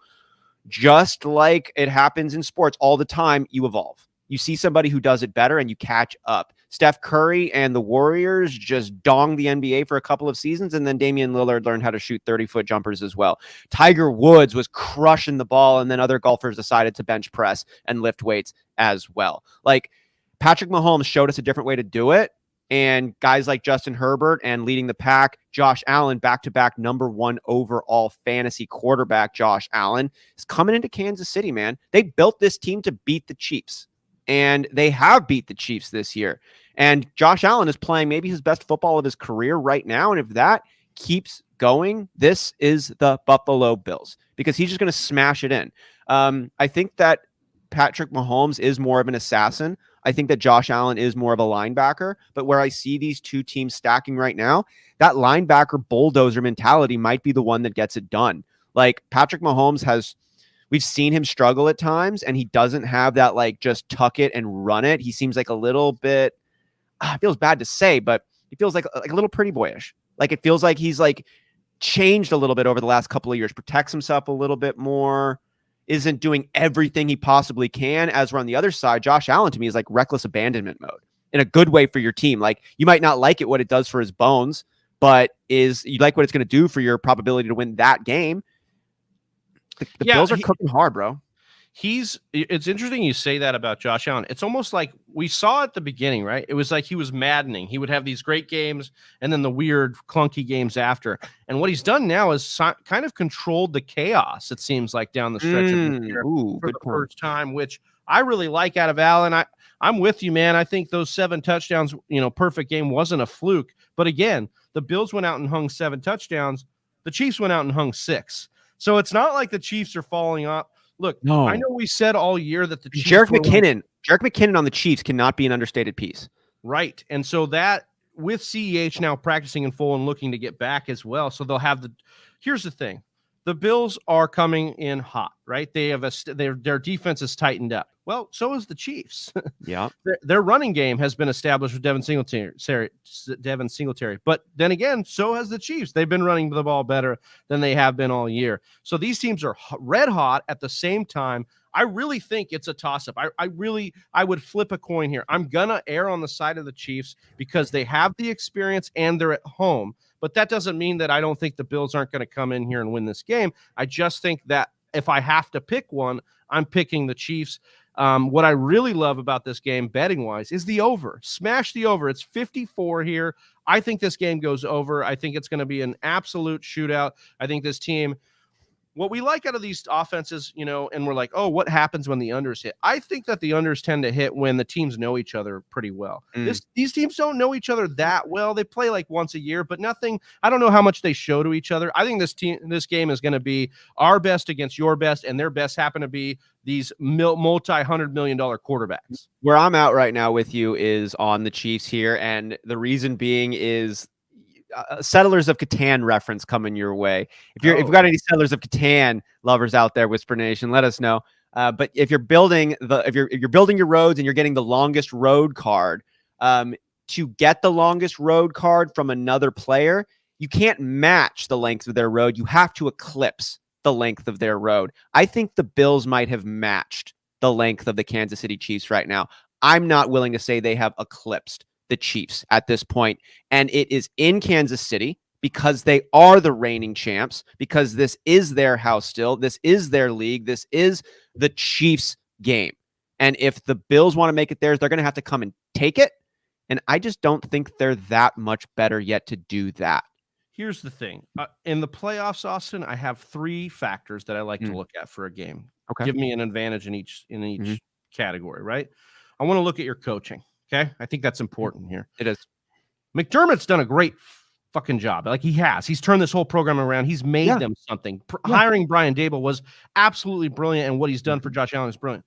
S2: Just like it happens in sports all the time, you evolve. You see somebody who does it better and you catch up. Steph Curry and the Warriors just donged the NBA for a couple of seasons, and then Damian Lillard learned how to shoot 30-foot jumpers as well. Tiger Woods was crushing the ball, and then other golfers decided to bench press and lift weights as well. Like, Patrick Mahomes showed us a different way to do it, and guys like Justin Herbert and leading the pack, Josh Allen, back-to-back #1 overall fantasy quarterback, Josh Allen, is coming into Kansas City, man. They built this team to beat the Chiefs, and they have beat the Chiefs this year. And Josh Allen is playing maybe his best football of his career right now. And if that keeps going, this is the Buffalo Bills because he's just going to smash it in. I think that Patrick Mahomes is more of an assassin. I think that Josh Allen is more of a linebacker. But where I see these two teams stacking right now, that linebacker bulldozer mentality might be the one that gets it done. Like, Patrick Mahomes we've seen him struggle at times, and he doesn't have that, like, just tuck it and run it. He seems like a little bit, it feels bad to say, but he feels like a little pretty boyish. Like, it feels like he's like changed a little bit over the last couple of years, protects himself a little bit more, isn't doing everything he possibly can. As we're on the other side, Josh Allen to me is like reckless abandonment mode in a good way for your team. Like, you might not like it, what it does for his bones, but you like what it's going to do for your probability to win that game. The Bills are cooking hard, bro.
S1: It's interesting you say that about Josh Allen. It's almost like we saw at the beginning, right? It was like he was maddening. He would have these great games and then the weird, clunky games after. And what he's done now is kind of controlled the chaos, it seems like, down the stretch of the year for the first time, which I really like out of Allen. I'm with you, man. I think those 7 touchdowns, perfect game wasn't a fluke. But again, the Bills went out and hung 7 touchdowns. The Chiefs went out and hung 6. So it's not like the Chiefs are falling off. Look, no. I know we said all year that the Chiefs
S2: Jerick McKinnon on the Chiefs cannot be an understated piece.
S1: Right. And so that with CEH now practicing in full and looking to get back as well. So they'll have here's the thing. The Bills are coming in hot, right? They have their defense is tightened up. Well, so is the Chiefs.
S2: Yeah.
S1: Their running game has been established with Devin Singletary. But then again, so has the Chiefs. They've been running the ball better than they have been all year. So these teams are red hot at the same time. I really think it's a toss-up. I would flip a coin here. I'm going to err on the side of the Chiefs because they have the experience and they're at home. But that doesn't mean that I don't think the Bills aren't going to come in here and win this game. I just think that if I have to pick one, I'm picking the Chiefs. What I really love about this game, betting-wise, is the over. Smash the over. It's 54 here. I think this game goes over. I think it's going to be an absolute shootout. I think this team what we like out of these offenses, and we're like, oh, what happens when the unders hit? I think that the unders tend to hit when the teams know each other pretty well. These teams don't know each other that well. They play like once a year, but nothing. I don't know how much they show to each other. I think this game is going to be our best against your best, and their best happen to be these multi-$100 million quarterbacks.
S2: Where I'm at right now with you is on the Chiefs here, and the reason being is Settlers of Catan reference coming your way. If you've got any Settlers of Catan lovers out there, Whisper Nation, let us know. But if you're building if you're building your roads and you're getting the longest road card, to get the longest road card from another player, you can't match the length of their road. You have to eclipse the length of their road. I think the Bills might have matched the length of the Kansas City Chiefs right now. I'm not willing to say they have eclipsed the Chiefs at this point, and it is in Kansas City because they are the reigning champs, because this is their house still, this is their league, this is the Chiefs game. And if the Bills want to make it theirs, they're going to have to come and take it, and I just don't think they're that much better yet to do that.
S1: Here's the thing. In the playoffs, Austin, I have 3 factors that I like to look at for a game.
S2: Okay.
S1: Give me an advantage in each category, right? I want to look at your coaching. Okay, I think that's important here.
S2: It is.
S1: McDermott's done a great fucking job. Like he's turned this whole program around. He's made them something. Hiring Brian Daboll was absolutely brilliant, and what he's done for Josh Allen is brilliant.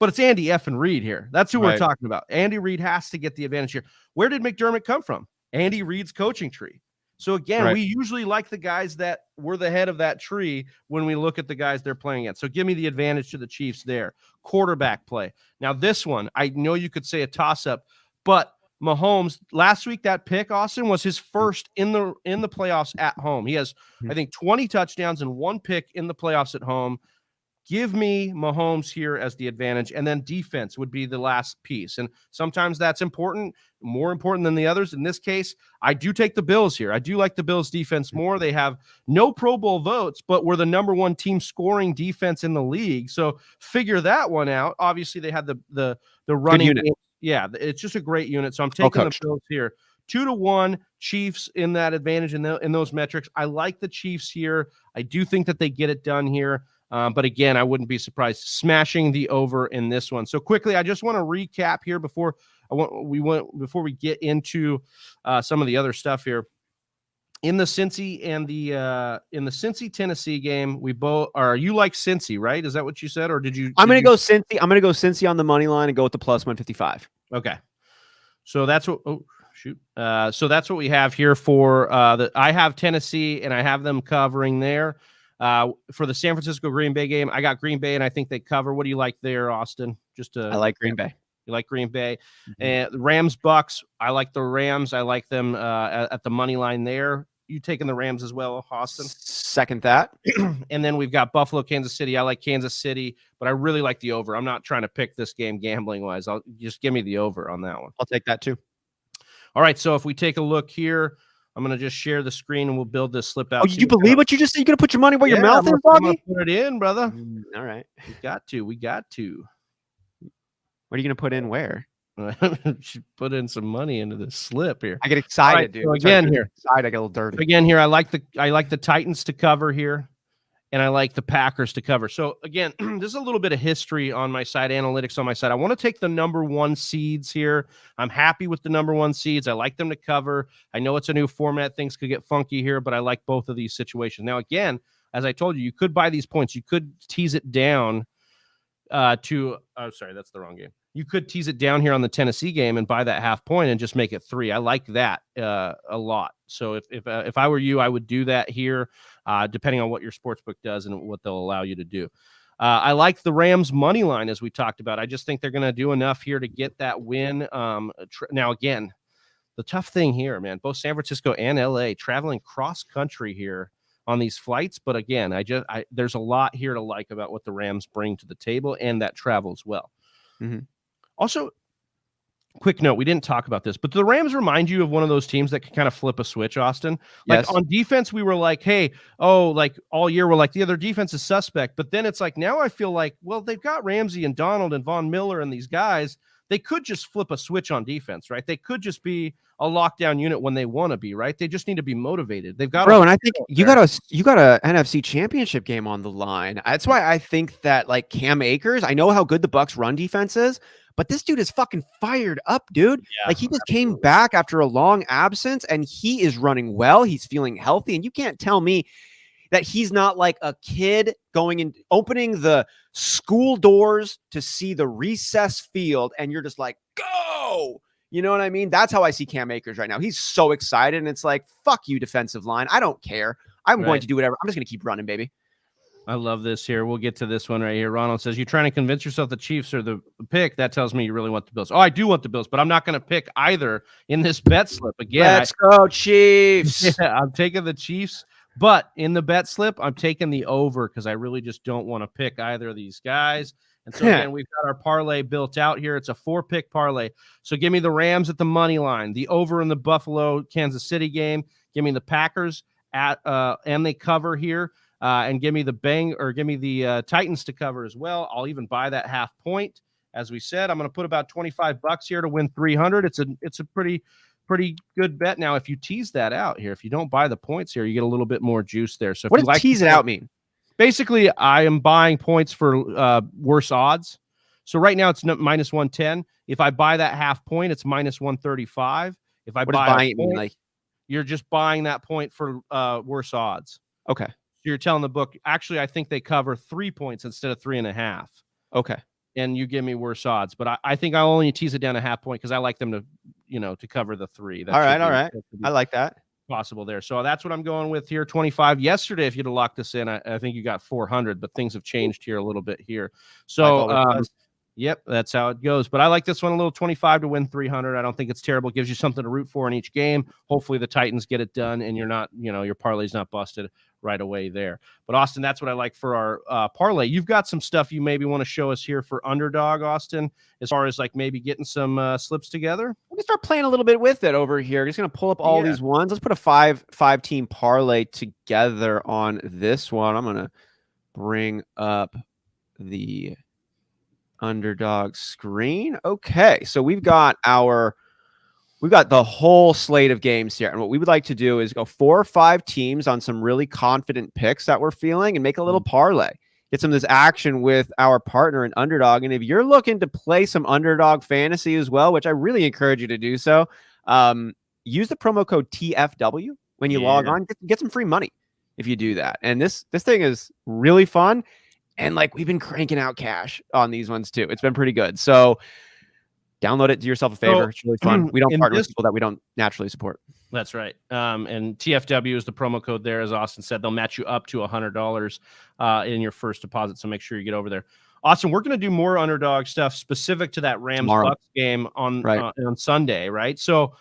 S1: But it's Andy effing Reid here. That's who we're talking about. Andy Reid has to get the advantage here. Where did McDermott come from? Andy Reid's coaching tree. So again, we usually like the guys that were the head of that tree when we look at the guys they're playing at. So give me the advantage to the Chiefs there. Quarterback play. Now this one, I know you could say a toss-up, but Mahomes last week, that pick, Austin, was his first in the playoffs at home. He has, I think, 20 touchdowns and 1 pick in the playoffs at home. Give me Mahomes here as the advantage, and then defense would be the last piece. And sometimes that's important, more important than the others. In this case, I do take the Bills here. I do like the Bills defense more. They have no Pro Bowl votes, but we're the number 1 team scoring defense in the league. So figure that one out. Obviously, they had the running unit. Yeah, it's just a great unit. So I'm taking the Bills here. 2-1 Chiefs in that advantage in those metrics. I like the Chiefs here. I do think that they get it done here. But again, I wouldn't be surprised smashing the over in this one. So quickly, I just want to recap here before we get into some of the other stuff here. In the Cincy and in the Cincy Tennessee game, we both are. You like Cincy, right? Is that what you said, or did you?
S2: I'm going to go Cincy. I'm going to go Cincy on the money line and go with the plus 155.
S1: Okay, so that's what. Oh shoot. So that's what we have here for I have Tennessee and I have them covering there. For the San Francisco Green Bay game, I got Green Bay, and I think they cover. What do you like there, Austin?
S2: I like Green Bay.
S1: You like Green Bay? And Rams Bucks, I like the Rams. I like them at the money line there. You taking the Rams as well, Austin?
S2: Second that.
S1: And then we've got Buffalo, Kansas City. I like Kansas City, but I really like the over. I'm not trying to pick this game gambling wise. I'll just give me the over on that one.
S2: I'll take that too.
S1: All right. So if we take a look here, I'm going to just share the screen and we'll build this slip out.
S2: Oh, you believe what you just said? You're going to put your money where your mouth is, Bobby?
S1: Put it in, brother.
S2: All right.
S1: We got to.
S2: What are you going to put in where?
S1: Should put in some money into this slip here.
S2: I get excited, dude.
S1: So again here.
S2: I get a little dirty.
S1: Again here, I like the Titans to cover here, and I like the Packers to cover. So again, there's a little bit of history on my side, analytics on my side. I want to take the number 1 seeds here. I'm happy with the number 1 seeds. I like them to cover. I know it's a new format. Things could get funky here, but I like both of these situations. Now, again, as I told you, you could buy these points. You could tease it down to – oh, sorry, that's the wrong game. You could tease it down here on the Tennessee game and buy that half point and just make it 3. I like that a lot. So if I were you, I would do that here, depending on what your sportsbook does and what they'll allow you to do. I like the Rams money line, as we talked about. I just think they're going to do enough here to get that win. Now, again, the tough thing here, man, both San Francisco and LA traveling cross country here on these flights. But again, there's a lot here to like about what the Rams bring to the table and that travel as well. Mm-hmm. Also, quick note, we didn't talk about this, but the Rams remind you of one of those teams that can kind of flip a switch, Austin. Like on defense, we were like, hey, like all year, we're like, the other defense is suspect. But then it's like, now I feel like, well, they've got Ramsey and Donald and Von Miller and these guys. they could just flip a switch on defense, right? They could just be a lockdown unit when they want to be, right? They just need to be motivated. They've got
S2: Bro, and I think you got a NFC Championship game on the line. That's why I think that like Cam Akers, I know how good the Bucs run defense is, but this dude is fucking fired up, dude. Yeah, like he just came back after a long absence and he is running well. He's feeling healthy. And you can't tell me that he's not like a kid going and opening the school doors to see the recess field. And you're just like, go. You know what I mean? That's how I see Cam Akers right now. He's so excited. And it's like, fuck you, defensive line. I don't care. I'm going to do whatever. I'm just going to keep running, baby.
S1: I love this here. We'll get to this one right here. Ronald says, you're trying to convince yourself the Chiefs are the pick. That tells me you really want the Bills. Oh, I do want the Bills, but I'm not going to pick either in this bet slip. Again,
S2: let's go Chiefs.
S1: Yeah, I'm taking the Chiefs, but in the bet slip, I'm taking the over because I really just don't want to pick either of these guys. And so again, we've got our parlay built out here. It's a 4-pick parlay. So give me the Rams at the money line, the over in the Buffalo Kansas City game. Give me the Packers at and they cover here. And give me the Titans to cover as well. I'll even buy that half point. As we said, I'm going to put about $25 here to win 300. It's a pretty good bet. Now, if you tease that out here, if you don't buy the points here, you get a little bit more juice there. So,
S2: what does tease it out mean?
S1: Basically, I am buying points for worse odds. So right now it's minus 110. If I buy that half point, it's minus 135. If I buy a point, like you're just buying that point for worse odds.
S2: Okay.
S1: You're telling the book, actually, I think they cover 3 points instead of 3.5.
S2: Okay.
S1: And you give me worse odds. But I think I'll only tease it down a half point because I like them to cover the 3.
S2: All right. I like that.
S1: Possible there. So that's what I'm going with here. 25. Yesterday, if you'd have locked this in, I think you got 400, but things have changed here a little bit here. So, yep, that's how it goes. But I like this one a little, 25 to win 300. I don't think it's terrible. It gives you something to root for in each game. Hopefully the Titans get it done and you're not, your parlay's not busted right away there. But Austin, that's what I like for our parlay. You've got some stuff you maybe want to show us here for Underdog, Austin, as far as like maybe getting some slips together.
S2: We're gonna start playing a little bit with it over here. Just gonna pull up all these ones. Let's put a five team parlay together on this one. I'm gonna bring up the Underdog screen. Okay, so we've got the whole slate of games here. And what we would like to do is go 4 or 5 teams on some really confident picks that we're feeling and make a little parlay. Get some of this action with our partner in Underdog. And if you're looking to play some Underdog fantasy as well, which I really encourage you to do so, use the promo code TFW when you log on. Get some free money if you do that. And this thing is really fun. And like we've been cranking out cash on these ones too. It's been pretty good. So download it, do yourself a favor. It's really fun. We don't partner with people that we don't naturally support.
S1: That's right. And TFW is the promo code there. As Austin said, they'll match you up to $100 in your first deposit. So make sure you get over there. Austin, we're going to do more Underdog stuff specific to that Rams-Bucs game on Sunday, right? So,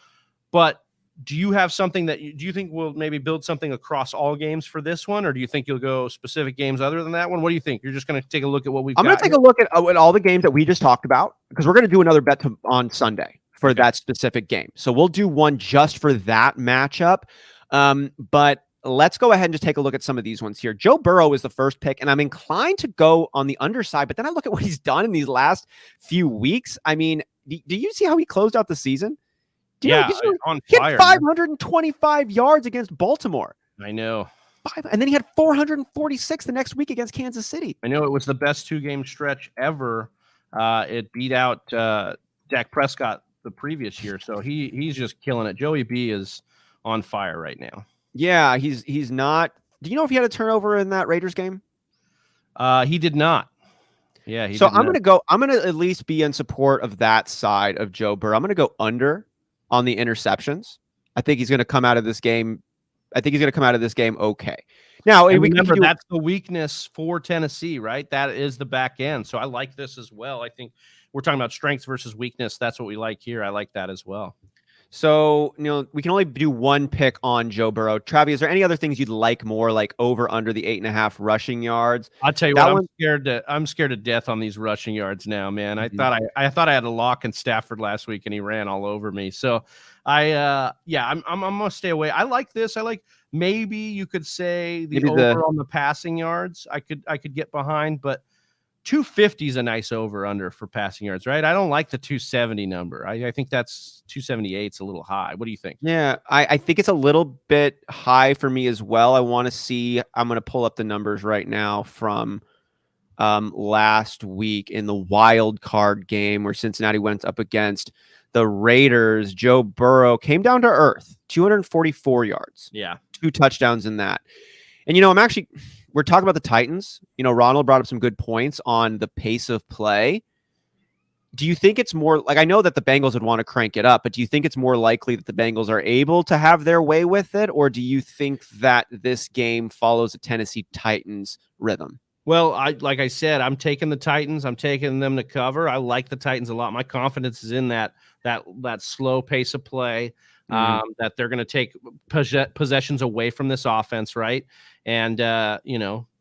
S1: but do you have something do you think we'll maybe build something across all games for this one? Or do you think you'll go specific games other than that one? What do you think? You're just going to take a look at what we've got?
S2: I'm going to take a look at all the games that we just talked about because we're going to do another bet on Sunday for that specific game. So we'll do one just for that matchup. But let's go ahead and just take a look at some of these ones here. Joe Burrow is the first pick, and I'm inclined to go on the underside, but then I look at what he's done in these last few weeks. I mean, do you see how he closed out the season?
S1: On fire.
S2: He had 525 yards against Baltimore.
S1: I know.
S2: And then he had 446 the next week against Kansas City.
S1: I know it was the best 2-game stretch ever. It beat out Dak Prescott the previous year. So he's just killing it. Joey B is on fire right now.
S2: Yeah, he's not. Do you know if he had a turnover in that Raiders game?
S1: He did not. Yeah.
S2: I'm going to at least be in support of that side of Joe Burrow. I'm going to go under on the interceptions. I think he's going to come out of this game. Okay. Now,
S1: remember, that's the weakness for Tennessee, right? That is the back end. So I like this as well. I think we're talking about strengths versus weakness. That's what we like here. I like that as well.
S2: So, we can only do one pick on Joe Burrow. Travi, is there any other things you'd like more, like over under the 8.5 rushing yards?
S1: I'll tell you what, I'm scared to death on these rushing yards now, man. I thought I had a lock in Stafford last week and he ran all over me. So I'm gonna stay away. I like this. I like, maybe you could say the over on the passing yards. I could get behind, but 250 is a nice over-under for passing yards, right? I don't like the 270 number. I think that's 278 is a little high. What do you think?
S2: Yeah, I think it's a little bit high for me as well. I want to see. I'm going to pull up the numbers right now from last week in the wild card game where Cincinnati went up against the Raiders. Joe Burrow came down to earth, 244 yards.
S1: Yeah.
S2: 2 touchdowns in that. And, we're talking about the Titans. Ronald brought up some good points on the pace of play. Do you think it's more like, I know that the Bengals would want to crank it up, but do you think it's more likely that the Bengals are able to have their way with it? Or do you think that this game follows a Tennessee Titans rhythm?
S1: Well, like I said, I'm taking the Titans. I'm taking them to cover. I like the Titans a lot. My confidence is in that slow pace of play, that they're going to take possessions away from this offense, right? And,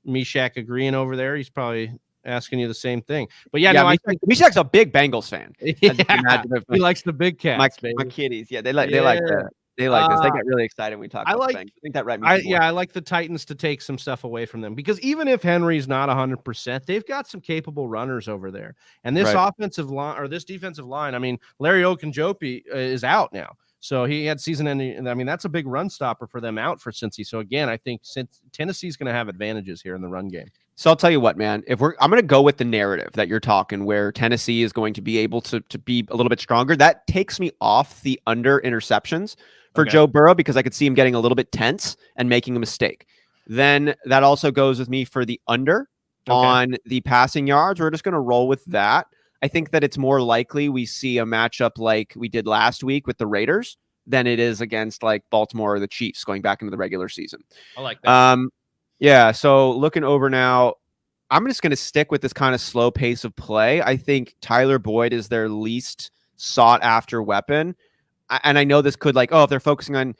S1: Meshach agreeing over there. He's probably asking you the same thing. But
S2: Meshach's a big Bengals fan.
S1: Yeah, he likes the big cats,
S2: my kitties. Yeah, they like that. They like this. They get really excited when we talk about things. I think that
S1: I like the Titans to take some stuff away from them because even if Henry's not 100%, they've got some capable runners over there. And this offensive line or this defensive line, I mean, Larry Ogunjobi is out now. So he had season-ending. I mean, that's a big run stopper for them out for Cincy. So again, I think since Tennessee's going to have advantages here in the run game.
S2: So I'll tell you what, man. I'm going to go with the narrative that you're talking, where Tennessee is going to be able to be a little bit stronger. That takes me off the under interceptions for Joe Burrow because I could see him getting a little bit tense and making a mistake. Then that also goes with me for the under on the passing yards. We're just going to roll with that. I think that it's more likely we see a matchup like we did last week with the Raiders than it is against like Baltimore or the Chiefs going back into the regular season.
S1: I like that.
S2: Yeah. So looking over now, I'm just going to stick with this kind of slow pace of play. I think Tyler Boyd is their least sought after weapon. And I know this could if they're focusing on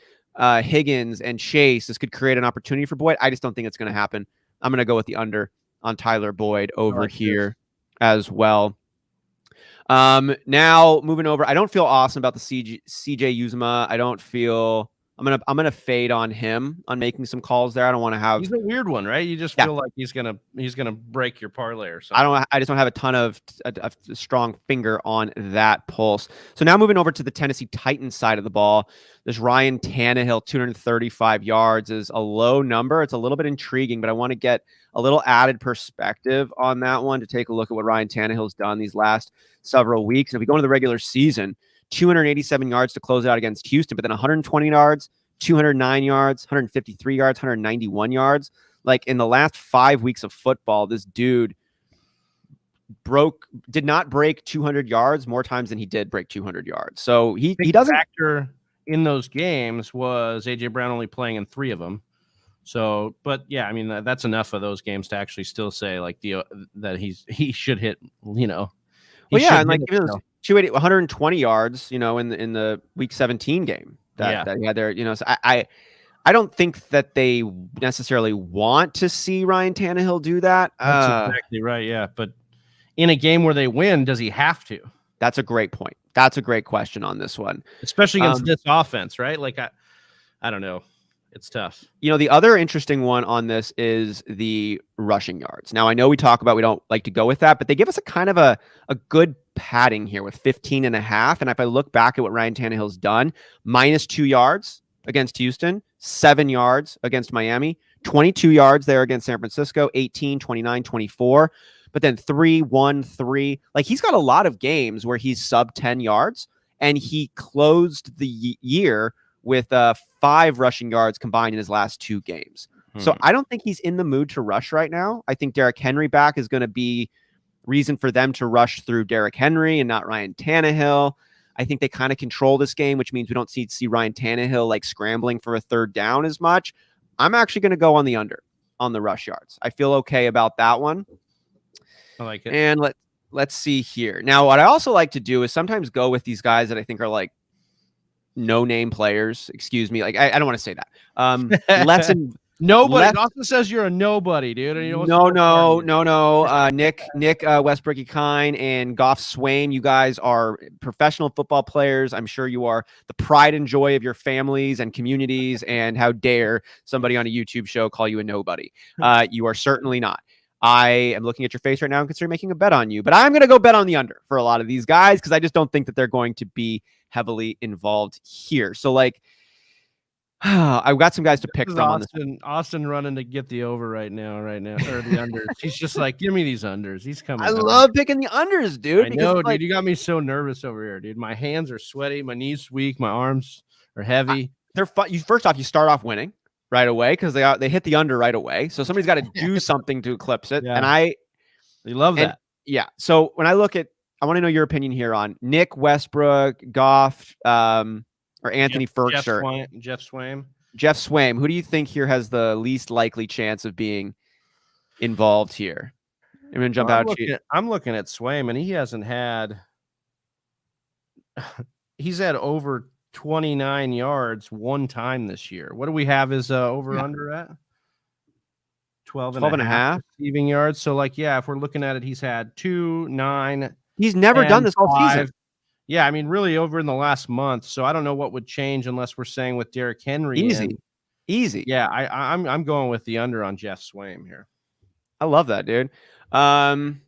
S2: Higgins and Chase, this could create an opportunity for Boyd. I just don't think it's going to happen. I'm going to go with the under on Tyler Boyd over here as well. Now moving over, I don't feel awesome about the CJ Uzomah. I don't feel I'm gonna fade on him on making some calls there. I don't want to have.
S1: He's a weird one, right? You just feel like he's gonna break your parlay or something.
S2: I just don't have a ton of a strong finger on that pulse. So now moving over to the Tennessee Titans side of the ball, there's Ryan Tannehill, 235 yards is a low number. It's a little bit intriguing, but I want to get a little added perspective on that one to take a look at what Ryan Tannehill's done these last several weeks. And if we go into the regular season, 287 yards to close out against Houston, but then 120 yards, 209 yards, 153 yards, 191 yards. Like in the last 5 weeks of football, this dude did not break 200 yards more times than he did break 200 yards. So he doesn't
S1: factor in those games was AJ Brown only playing in 3 of them. So, but yeah, I mean, that's enough of those games to actually still say like that he should hit,
S2: Well, yeah. And like 120 yards, in the week 17 game that he had there, so I don't think that they necessarily want to see Ryan Tannehill do that.
S1: That's exactly right. Yeah. But in a game where they win, does he have to?
S2: That's a great point. That's a great question on this one,
S1: especially against this offense, right? Like, I don't know. It's tough.
S2: The other interesting one on this is the rushing yards. Now, I know we don't like to go with that, but they give us a kind of a good padding here with 15.5. And if I look back at what Ryan Tannehill's done, -2 yards against Houston, 7 yards against Miami, 22 yards there against San Francisco, 18, 29, 24, but then 3, 1, 3. Like he's got a lot of games where he's sub 10 yards and he closed the year with 5 rushing yards combined in his last 2 games. So I don't think he's in the mood to rush right now. I think Derrick Henry back is going to be reason for them to rush through Derrick Henry and not Ryan Tannehill. I think they kind of control this game, which means we don't see Ryan Tannehill like scrambling for a 3rd down as much. I'm actually going to go on the under on the rush yards. I feel okay about that one.
S1: I like it.
S2: And let's see here. Now, what I also like to do is sometimes go with these guys that I think are like no-name players. Excuse me. Like I don't want to say that.
S1: Nobody. It also says you're a nobody, dude. And
S2: No. Nick Westbrook-Kine and Goff Swaim, you guys are professional football players. I'm sure you are the pride and joy of your families and communities. And how dare somebody on a YouTube show call you a nobody? You are certainly not. I am looking at your face right now and considering making a bet on you, but I'm going to go bet on the under for a lot of these guys because I just don't think that they're going to be heavily involved here. So like, I've got some guys to pick from on this.
S1: Austin running to get the over right now, or the unders. He's just like, give me these unders. He's coming.
S2: I love picking the unders, dude.
S1: I know, dude. You got me so nervous over here, dude. My hands are sweaty. My knees weak. My arms are heavy.
S2: They're fun. First off, you start off winning right away because they hit the under right away. So somebody's got to do something to eclipse it. Yeah. And
S1: you love that.
S2: Yeah. So when I look at, I want to know your opinion here on Nick Westbrook, Goff, or Anthony Ferguson.
S1: Jeff
S2: Swaim. Who do you think here has the least likely chance of being involved here? I'm going to jump out.
S1: I'm looking at Swaim, and he hasn't had. He's had over 29 yards one time this year. What do we have his over-under at? 12 and a half receiving yards. So, like, yeah, if we're looking at it, he's had 2, 9.
S2: He's never done this all season.
S1: Yeah, I mean, really over in the last month. So I don't know what would change unless we're saying with Derrick Henry.
S2: Easy.
S1: Yeah, I'm going with the under on Jeff Swaim here.
S2: I love that, dude. And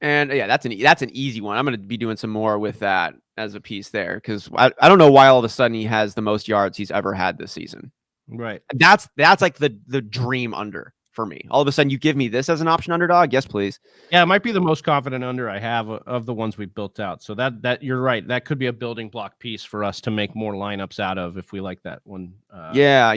S2: yeah, that's an easy one. I'm going to be doing some more with that as a piece there because I don't know why all of a sudden he has the most yards he's ever had this season.
S1: Right.
S2: That's like the dream under for me. All of a sudden you give me this as an option underdog. Yes, please.
S1: Yeah, it might be the most confident under I have of the ones we built out. So that you're right. That could be a building block piece for us to make more lineups out of if we like that one.
S2: Yeah.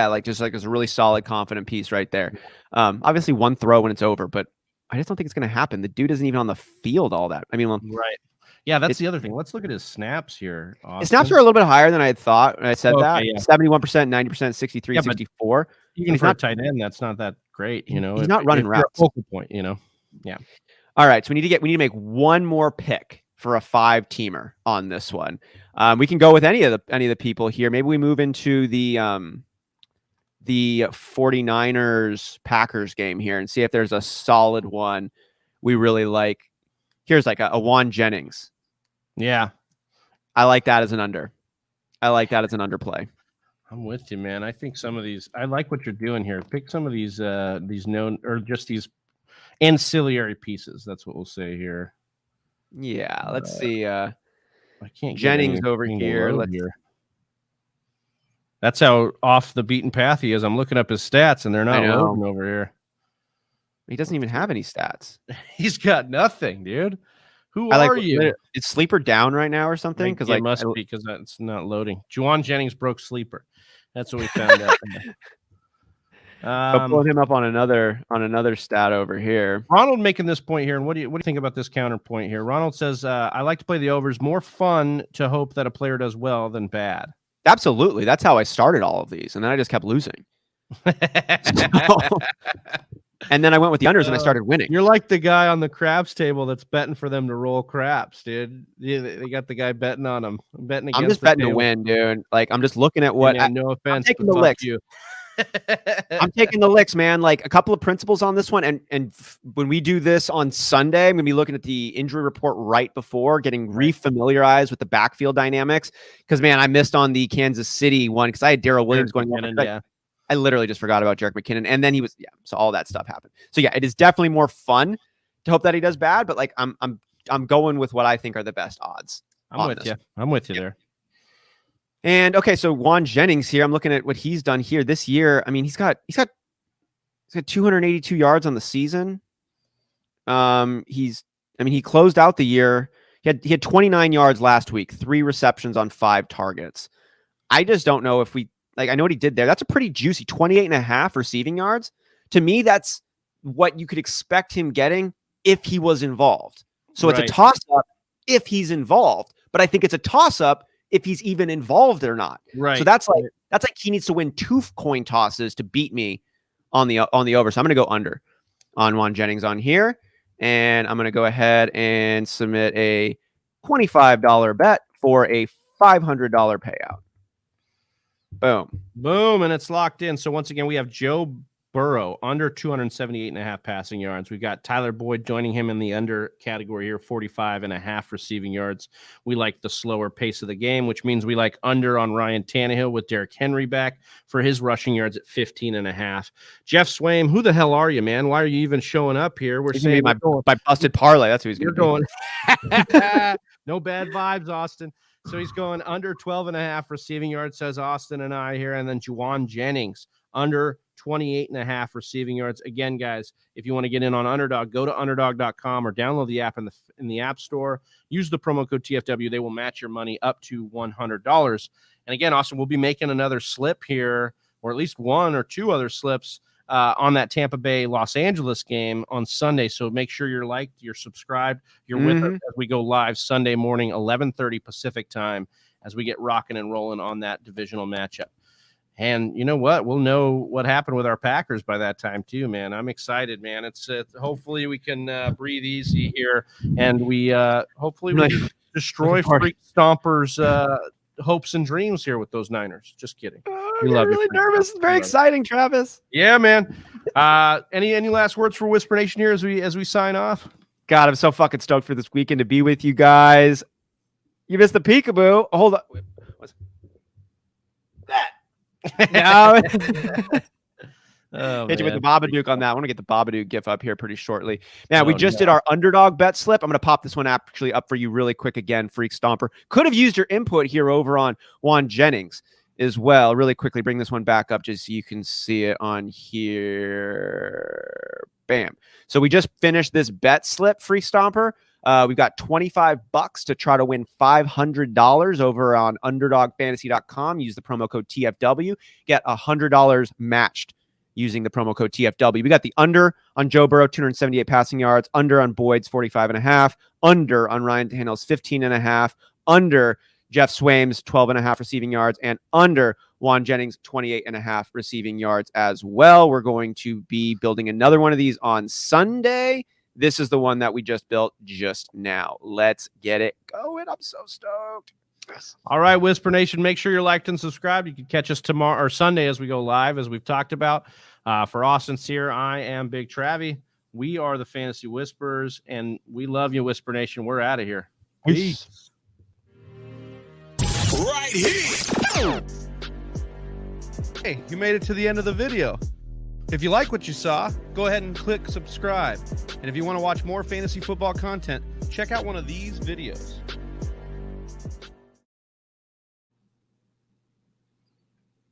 S2: Like just like it's a really solid, confident piece right there. Obviously one throw when it's over, but I just don't think it's going to happen. The dude isn't even on the field all that. I mean,
S1: right. Yeah, that's the other thing. Let's look at his snaps here.
S2: His snaps are a little bit higher than I had thought when I said that. Yeah. 71%, 90%, 63, 64.
S1: Even for a tight end, that's not that great, you know.
S2: He's not running routes.
S1: Focal point, you know. Yeah.
S2: All right, so we need to make one more pick for a 5-teamer on this one. We can go with any of the people here. Maybe we move into the 49ers Packers game here and see if there's a solid one we really like. Here's like a Juan Jennings.
S1: Yeah.
S2: I like that as an under. I like that as an underplay.
S1: I'm with you, man. I think some of these, I like what you're doing here. Pick some of these known or just these ancillary pieces. That's what we'll say here.
S2: Yeah. Let's see. I
S1: can't.
S2: Jennings over here.
S1: That's how off the beaten path he is. I'm looking up his stats and they're not loading over here.
S2: He doesn't even have any stats.
S1: He's got nothing, dude. Who are you?
S2: Is Sleeper down right now or something? Because
S1: it must be because it's not loading. Juwan Jennings broke Sleeper. That's what we found out.
S2: Pulling him up on another stat over here.
S1: Ronald making this point here, and what do you think about this counterpoint here? Ronald says, "I like to play the overs. More fun to hope that a player does well than bad."
S2: Absolutely, that's how I started all of these, and then I just kept losing. And then I went with the unders and I started winning.
S1: You're like the guy on the craps table that's betting for them to roll craps, dude. They got the guy betting on them. I'm
S2: just betting to win, dude. Like I'm just looking at what.
S1: No offense,
S2: I'm taking the licks. I'm taking the licks, man. Like a couple of principles on this one, and when we do this on Sunday, I'm gonna be looking at the injury report right before, getting refamiliarized with the backfield dynamics. Because man, I missed on the Kansas City one because I had Darrell Williams going on.
S1: Yeah.
S2: I literally just forgot about Jerick McKinnon, and then he was so all that stuff happened. So yeah, it is definitely more fun to hope that he does bad, but like I'm going with what I think are the best odds.
S1: I'm with you there.
S2: And okay, so Juan Jennings here. I'm looking at what he's done here this year. I mean, he's got 282 yards on the season. He closed out the year. He had 29 yards last week, 3 receptions on 5 targets. I just don't know if I know what he did there. That's a pretty juicy 28.5 receiving yards. To me, that's what you could expect him getting if he was involved. So it's a toss-up if he's involved, but I think it's a toss-up if he's even involved or not.
S1: Right.
S2: So that's like he needs to win 2 coin tosses to beat me on the over. So I'm going to go under on Juan Jennings on here, and I'm going to go ahead and submit a $25 bet for a $500 payout. Boom.
S1: And it's locked in. So once again, we have Joe Burrow under 278.5 passing yards. We've got Tyler Boyd joining him in the under category here, 45.5 receiving yards. We like the slower pace of the game, which means we like under on Ryan Tannehill with Derrick Henry back for his rushing yards at 15.5. Jeff Swaim, who the hell are you, man? Why are you even showing up here? We're saying
S2: my busted parlay. That's who he's going to
S1: be. No bad vibes, Austin. So he's going under 12.5 receiving yards, says Austin and I here. And then Juan Jennings under 28.5 receiving yards. Again, guys, if you want to get in on Underdog, go to underdog.com or download the app in the App Store. Use the promo code TFW. They will match your money up to $100. And again, Austin, we'll be making another slip here, or at least one or two other slips on that Tampa Bay Los Angeles game on Sunday. So make sure you're liked, you're subscribed, you're with us as we go live Sunday morning, 11:30 Pacific time, as we get rocking and rolling on that divisional matchup. And you know what? We'll know what happened with our Packers by that time too, man. I'm excited, man. It's hopefully we can breathe easy here, and we hopefully we can destroy Freak Stompers' hopes and dreams here with those Niners. Just kidding. We love
S2: really
S1: you.
S2: Nervous. It's very exciting, Travis.
S1: Yeah, man. Any last words for Whisper Nation here as we sign off?
S2: God, I'm so fucking stoked for this weekend to be with you guys. You missed the peekaboo. Hold on. What's that? No. Hit you with the Babadook on that. I want to get the Babadook gif up here pretty shortly. Now, we just did our Underdog Bet Slip. I'm going to pop this one actually up for you really quick again, Freak Stomper. Could have used your input here over on Juan Jennings as well. Really quickly bring this one back up just so you can see it on here. Bam. So we just finished this bet slip, Freak Stomper. We've got $25 to try to win $500 over on underdogfantasy.com. Use the promo code TFW. Get $100 matched using the promo code TFW. We got the under on Joe Burrow, 278 passing yards, under on Boyd's 45.5, under on Ryan Tannehill's 15.5, under Jeff Swaim's 12.5 receiving yards, and under Juan Jennings' 28.5 receiving yards as well. We're going to be building another one of these on Sunday. This is the one that we just built just now. Let's get it going. I'm so stoked. Yes.
S1: All right, Whisper Nation, make sure you're liked and subscribed. You can catch us tomorrow or Sunday as we go live, as we've talked about. For Austin Sear, I am Big Travie. We are the Fantasy Whisperers, and we love you, Whisper Nation. We're out of here. Peace.
S3: Right here.
S1: Hey, you made it to the end of the video. If you like what you saw, go ahead and click subscribe. And if you want to watch more fantasy football content, check out one of these videos.